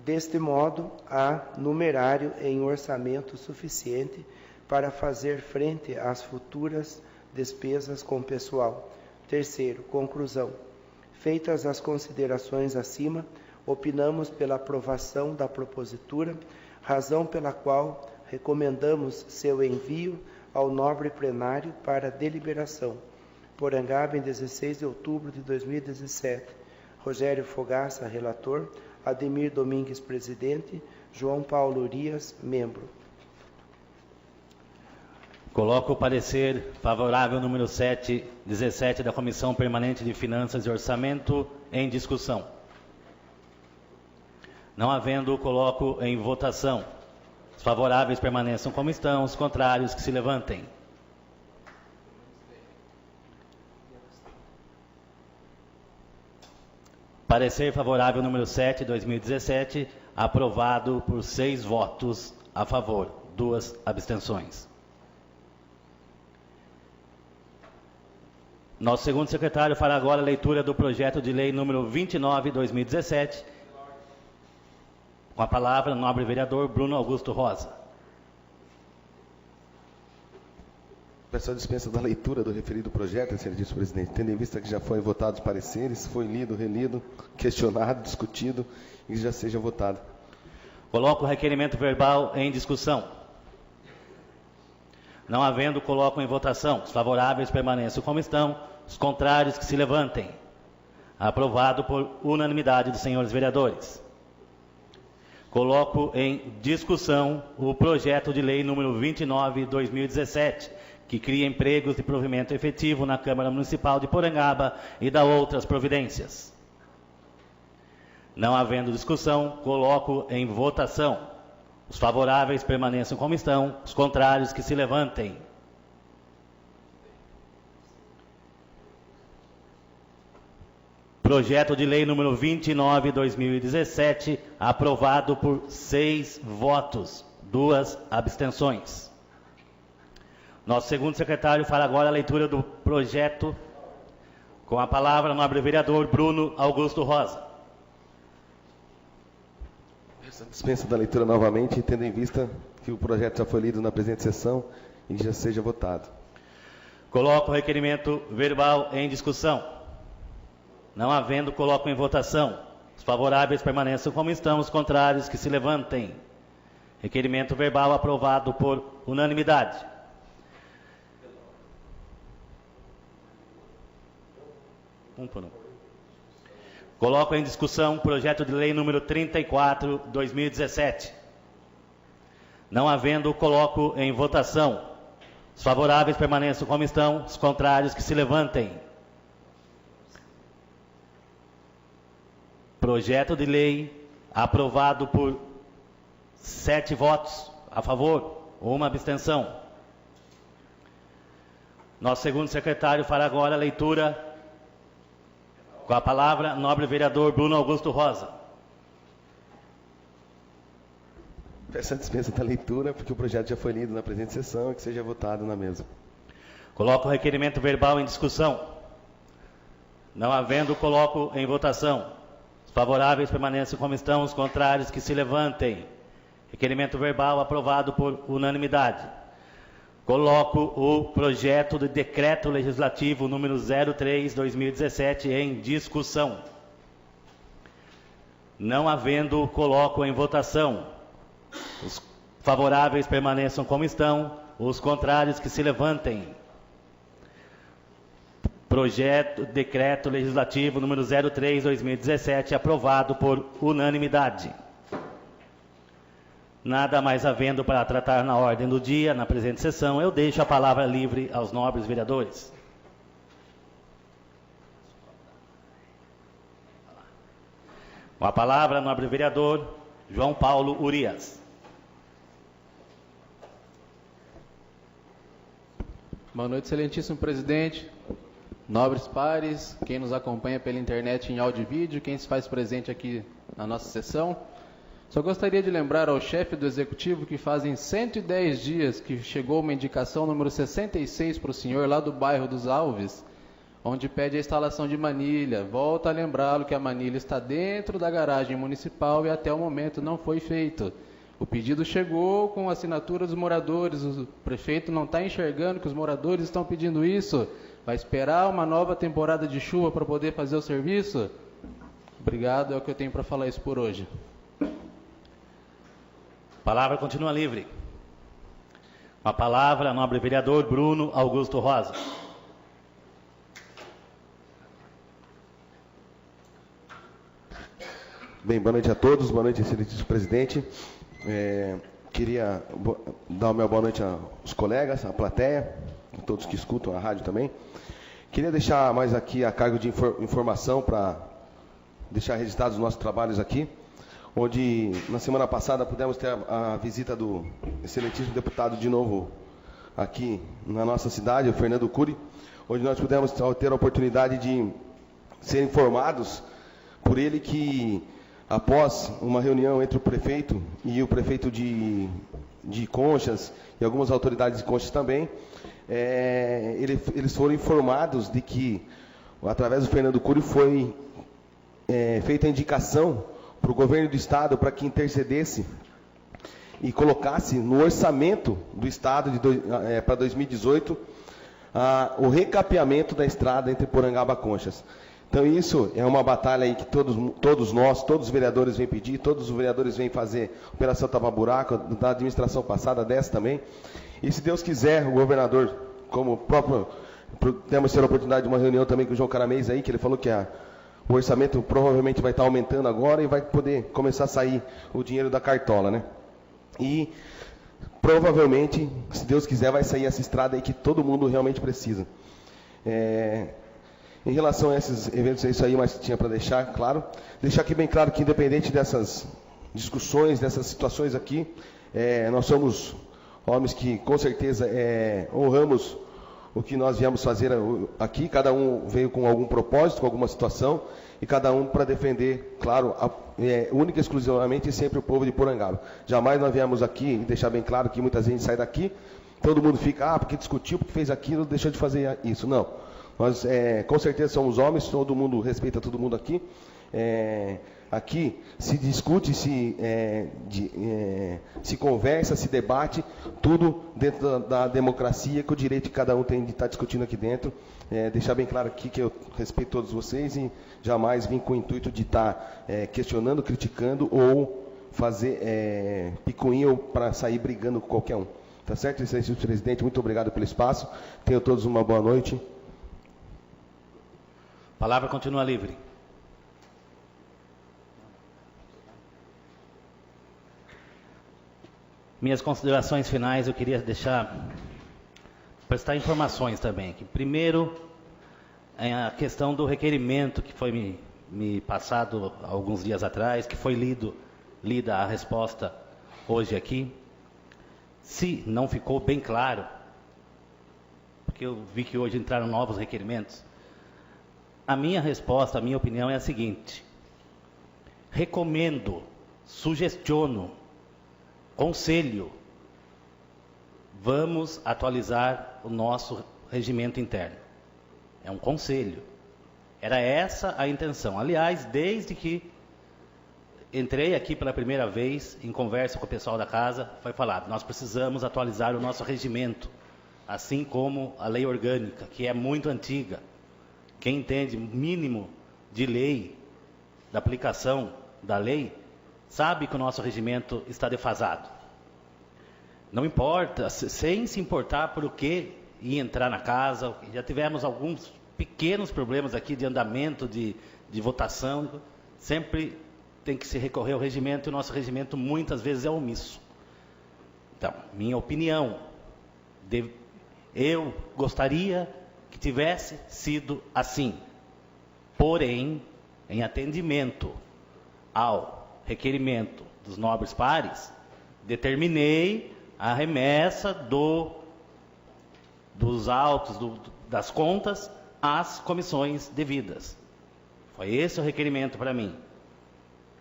Deste modo, há numerário em orçamento suficiente para fazer frente às futuras despesas com pessoal. Terceiro, conclusão. Feitas as considerações acima, opinamos pela aprovação da propositura, razão pela qual recomendamos seu envio ao nobre plenário para deliberação. Porangaba, em 16 de outubro de 2017. Rogério Fogaça, relator. Ademir Domingues, presidente. João Paulo Urias, membro. Coloco o parecer favorável número 17 da Comissão Permanente de Finanças e Orçamento em discussão. Não havendo, coloco em votação. Os favoráveis permaneçam como estão, os contrários que se levantem. Parecer favorável número 7, 2017, aprovado por 6 votos a favor, 2 abstenções. Nosso segundo secretário fará agora a leitura do projeto de lei número 29, 2017. Com a palavra, o nobre vereador Bruno Augusto Rosa. Peço a dispensa da leitura do referido projeto, excelentíssimo presidente, tendo em vista que já foram votados pareceres, foi lido, relido, questionado, discutido e que já seja votado. Coloco o requerimento verbal em discussão. Não havendo, coloco em votação. Os favoráveis permaneçam como estão, os contrários que se levantem. Aprovado por unanimidade dos senhores vereadores. Coloco em discussão o projeto de lei número 29, 2017, que cria empregos de provimento efetivo na Câmara Municipal de Porangaba e dá outras providências. Não havendo discussão, coloco em votação. Os favoráveis permaneçam como estão, os contrários que se levantem. Projeto de lei número 29, 2017, aprovado por 6 votos, 2 abstenções. Nosso segundo secretário fará agora a leitura do projeto. Com a palavra, o nobre vereador Bruno Augusto Rosa. Peço a dispensa da leitura novamente, tendo em vista que o projeto já foi lido na presente sessão e já seja votado. Coloco o requerimento verbal em discussão. Não havendo, coloco em votação. Os favoráveis permaneçam como estão, os contrários que se levantem. Requerimento verbal aprovado por unanimidade. Coloco em discussão o projeto de lei número 34, 2017. Não havendo, coloco em votação. Os favoráveis permaneçam como estão, os contrários que se levantem. Projeto de lei aprovado por 7 votos a favor, 1 abstenção. Nosso segundo secretário fará agora a leitura Com a palavra, nobre vereador Bruno Augusto Rosa. Peço a dispensa da leitura, porque o projeto já foi lido na presente sessão e que seja votado na mesa. Coloco o requerimento verbal em discussão. Não havendo, coloco em votação. Os favoráveis permaneçam como estão, os contrários que se levantem. Requerimento verbal aprovado por unanimidade. Coloco o projeto de decreto legislativo número 03/2017 em discussão. Não havendo, coloco em votação. Os favoráveis permaneçam como estão, os contrários que se levantem. Projeto, decreto legislativo número 03/2017 aprovado por unanimidade. Nada mais havendo para tratar na ordem do dia, na presente sessão, eu deixo a palavra livre aos nobres vereadores. Com a palavra, nobre vereador João Paulo Urias. Boa noite, excelentíssimo presidente, nobres pares, quem nos acompanha pela internet em áudio e vídeo, quem se faz presente aqui na nossa sessão. Só gostaria de lembrar ao chefe do executivo que fazem 110 dias que chegou uma indicação número 66 para o senhor lá do bairro dos Alves, onde pede a instalação de manilha. Volto a lembrá-lo que a manilha está dentro da garagem municipal e até o momento não foi feito. O pedido chegou com a assinatura dos moradores, o prefeito não está enxergando que os moradores estão pedindo isso. Vai esperar uma nova temporada de chuva para poder fazer o serviço? Obrigado, é o que eu tenho para falar isso por hoje. A palavra continua livre. Com a palavra, nobre vereador Bruno Augusto Rosa. Bem, boa noite a todos, boa noite, excelentíssimo presidente. Queria dar uma boa noite aos colegas, à plateia, a todos que escutam a rádio também. Queria deixar mais aqui a cargo de informação para deixar registrados os nossos trabalhos aqui, onde na semana passada pudemos ter a visita do excelentíssimo deputado de novo aqui na nossa cidade, o Fernando Cury, onde nós pudemos ter a oportunidade de ser informados por ele que, após uma reunião entre o prefeito e o prefeito de Conchas e algumas autoridades de Conchas também, eles foram informados de que, através do Fernando Cury, foi feita a indicação para o governo do estado para que intercedesse e colocasse no orçamento do estado para 2018 o recapeamento da estrada entre Porangaba e Conchas. Então isso é uma batalha aí que todos os vereadores vêm pedir, todos os vereadores vêm fazer operação tapa-buraco, da administração passada, dessa também. E se Deus quiser, o governador, como próprio, temos ter a oportunidade de uma reunião também com o João Caramês aí, que ele falou que o orçamento provavelmente vai estar aumentando agora e vai poder começar a sair o dinheiro da cartola, né? E provavelmente, se Deus quiser, vai sair essa estrada aí que todo mundo realmente precisa. Em relação a esses eventos, é isso aí, mas tinha para deixar claro. Deixar aqui bem claro que, independente dessas discussões, dessas situações aqui, nós somos homens que, com certeza, honramos o que nós viemos fazer aqui. Cada um veio com algum propósito, com alguma situação, e cada um para defender, claro, única e exclusivamente sempre o povo de Porangaba. Jamais nós viemos aqui, e deixar bem claro que muita gente sai daqui, todo mundo fica, porque discutiu, porque fez aquilo, deixou de fazer isso. Não. Nós, com certeza, somos homens, todo mundo respeita todo mundo aqui. Aqui se discute, se conversa, se debate, tudo dentro da democracia, que o direito que cada um tem de estar discutindo aqui dentro. Deixar bem claro aqui que eu respeito todos vocês e jamais vim com o intuito de estar questionando, criticando ou fazer picuinha para sair brigando com qualquer um. Tá certo, excelentíssimo presidente? Muito obrigado pelo espaço. Tenham todos uma boa noite. A palavra continua livre. Minhas considerações finais, eu queria prestar informações também. Que primeiro, a questão do requerimento que foi me passado alguns dias atrás, que foi lida a resposta hoje aqui. Se não ficou bem claro, porque eu vi que hoje entraram novos requerimentos, a minha resposta, a minha opinião é a seguinte: recomendo, sugestiono, conselho, vamos atualizar o nosso regimento interno. É um conselho. Era essa a intenção. Aliás, desde que entrei aqui pela primeira vez, em conversa com o pessoal da casa, foi falado: nós precisamos atualizar o nosso regimento, assim como a lei orgânica, que é muito antiga. Quem entende mínimo de lei, da aplicação da lei, sabe que o nosso regimento está defasado. Não importa, sem se importar por o que ia entrar na casa, já tivemos alguns pequenos problemas aqui de andamento, de votação, sempre tem que se recorrer ao regimento, e o nosso regimento muitas vezes é omisso. Então, minha opinião, eu gostaria que tivesse sido assim. Porém, em atendimento ao requerimento dos nobres pares, determinei a remessa dos autos, das contas, às comissões devidas. Foi esse o requerimento para mim.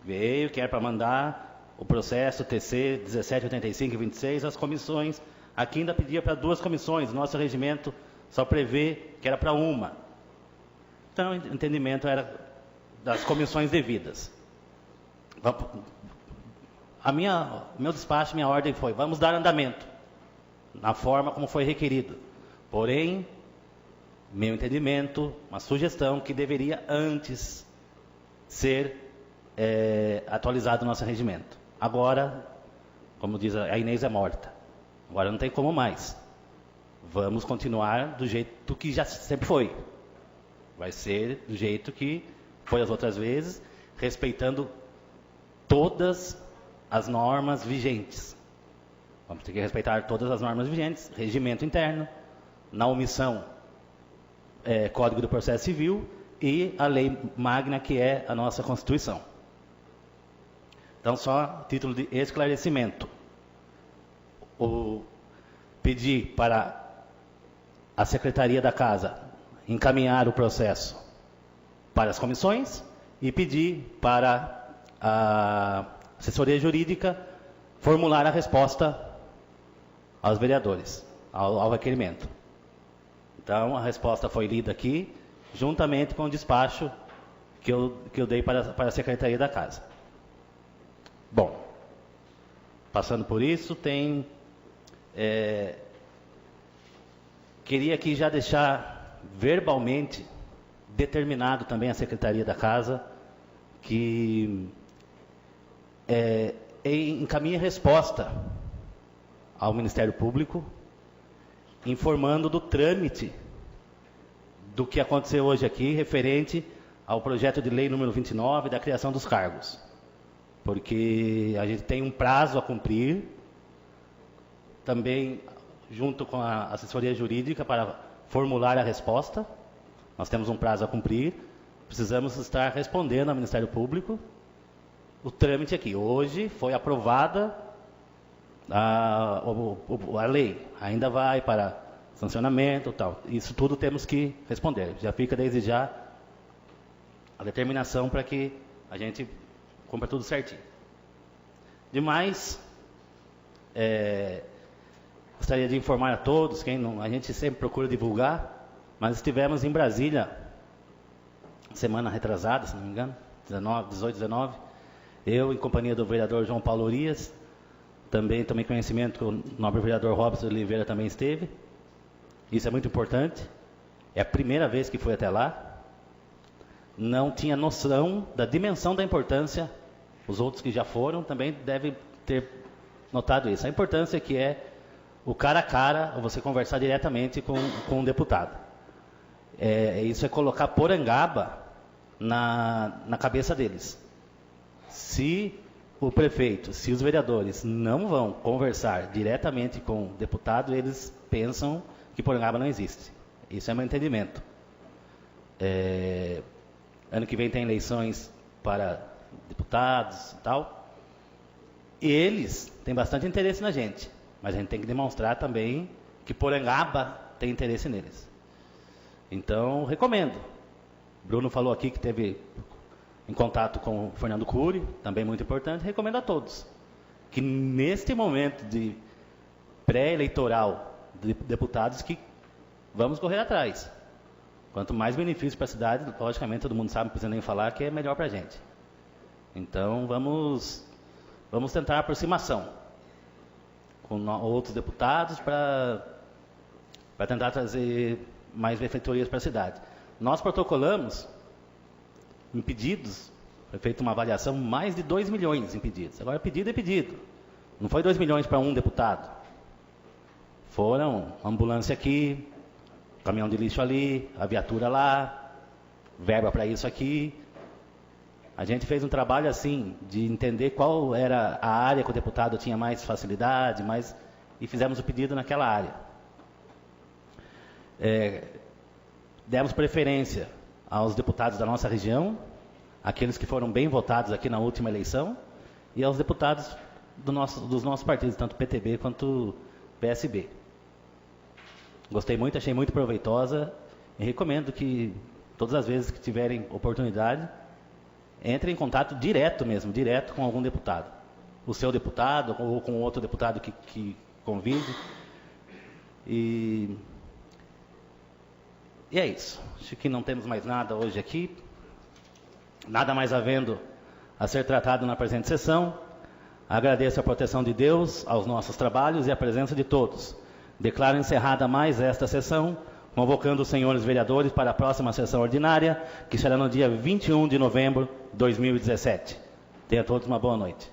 Veio que era para mandar o processo TC 1785 e 26 às comissões. Aqui ainda pedia para 2 comissões, nosso regimento só prevê que era para uma. Então, o entendimento era das comissões devidas. Meu despacho, minha ordem foi: vamos dar andamento na forma como foi requerido. Porém, meu entendimento, uma sugestão que deveria antes ser atualizado o nosso regimento. Agora, como diz a Inês, é morta. Agora não tem como mais. Vamos continuar do jeito que já sempre foi. Vai ser do jeito que foi as outras vezes, respeitando todas as normas vigentes. Vamos ter que respeitar todas as normas vigentes, regimento interno, na omissão, Código do Processo Civil e a lei magna, que é a nossa Constituição. Então, só título de esclarecimento. Pedir para a Secretaria da Casa encaminhar o processo para as comissões e pedir para a assessoria jurídica formular a resposta aos vereadores, ao requerimento. Então, a resposta foi lida aqui, juntamente com o despacho que eu dei para a Secretaria da Casa. Bom, passando por isso, queria aqui já deixar verbalmente determinado também a Secretaria da Casa que encaminhe resposta ao Ministério Público, informando do trâmite do que aconteceu hoje aqui, referente ao projeto de lei número 29, da criação dos cargos. Porque a gente tem um prazo a cumprir, também junto com a assessoria jurídica, para formular a resposta. Nós temos um prazo a cumprir, precisamos estar respondendo ao Ministério Público o trâmite aqui. Hoje foi aprovada a lei, ainda vai para sancionamento e tal. Isso tudo temos que responder. Já fica desde já a determinação para que a gente cumpra tudo certinho. Demais, gostaria de informar a todos, a gente sempre procura divulgar, mas estivemos em Brasília, semana retrasada, se não me engano, 18, 19, eu, em companhia do vereador João Paulo Urias, também tomei conhecimento que o nobre vereador Robson Oliveira também esteve. Isso é muito importante. É a primeira vez que fui até lá. Não tinha noção da dimensão da importância. Os outros que já foram também devem ter notado isso. A importância que é o cara a cara, você conversar diretamente com um deputado. Isso é colocar Porangaba na cabeça deles. Se o prefeito, se os vereadores não vão conversar diretamente com o deputado, eles pensam que Porangaba não existe. Isso é meu entendimento. Ano que vem tem eleições para deputados e tal. E eles têm bastante interesse na gente, mas a gente tem que demonstrar também que Porangaba tem interesse neles. Então, recomendo. Bruno falou aqui que teve em contato com o Fernando Cury, também muito importante. Recomendo a todos que neste momento de pré-eleitoral de deputados, que vamos correr atrás. Quanto mais benefício para a cidade, logicamente todo mundo sabe, não precisa nem falar, que é melhor para a gente. Então vamos tentar a aproximação com outros deputados para tentar trazer mais benfeitorias para a cidade. Nós protocolamos em pedidos, foi feita uma avaliação, mais de 2 milhões em pedidos. Agora, pedido é pedido. Não foi 2 milhões para um deputado. Foram ambulância aqui, caminhão de lixo ali, a viatura lá, verba para isso aqui. A gente fez um trabalho assim, de entender qual era a área que o deputado tinha mais facilidade, e fizemos o pedido naquela área. Demos preferência aos deputados da nossa região, aqueles que foram bem votados aqui na última eleição, e aos deputados dos nossos partidos, tanto PTB quanto PSB. Gostei muito, achei muito proveitosa, e recomendo que todas as vezes que tiverem oportunidade, entrem em contato direto com algum deputado. O seu deputado ou com outro deputado que convide. E é isso. Acho que não temos mais nada hoje aqui. Nada mais havendo a ser tratado na presente sessão. Agradeço a proteção de Deus aos nossos trabalhos e a presença de todos. Declaro encerrada mais esta sessão, convocando os senhores vereadores para a próxima sessão ordinária, que será no dia 21 de novembro de 2017. Tenha todos uma boa noite.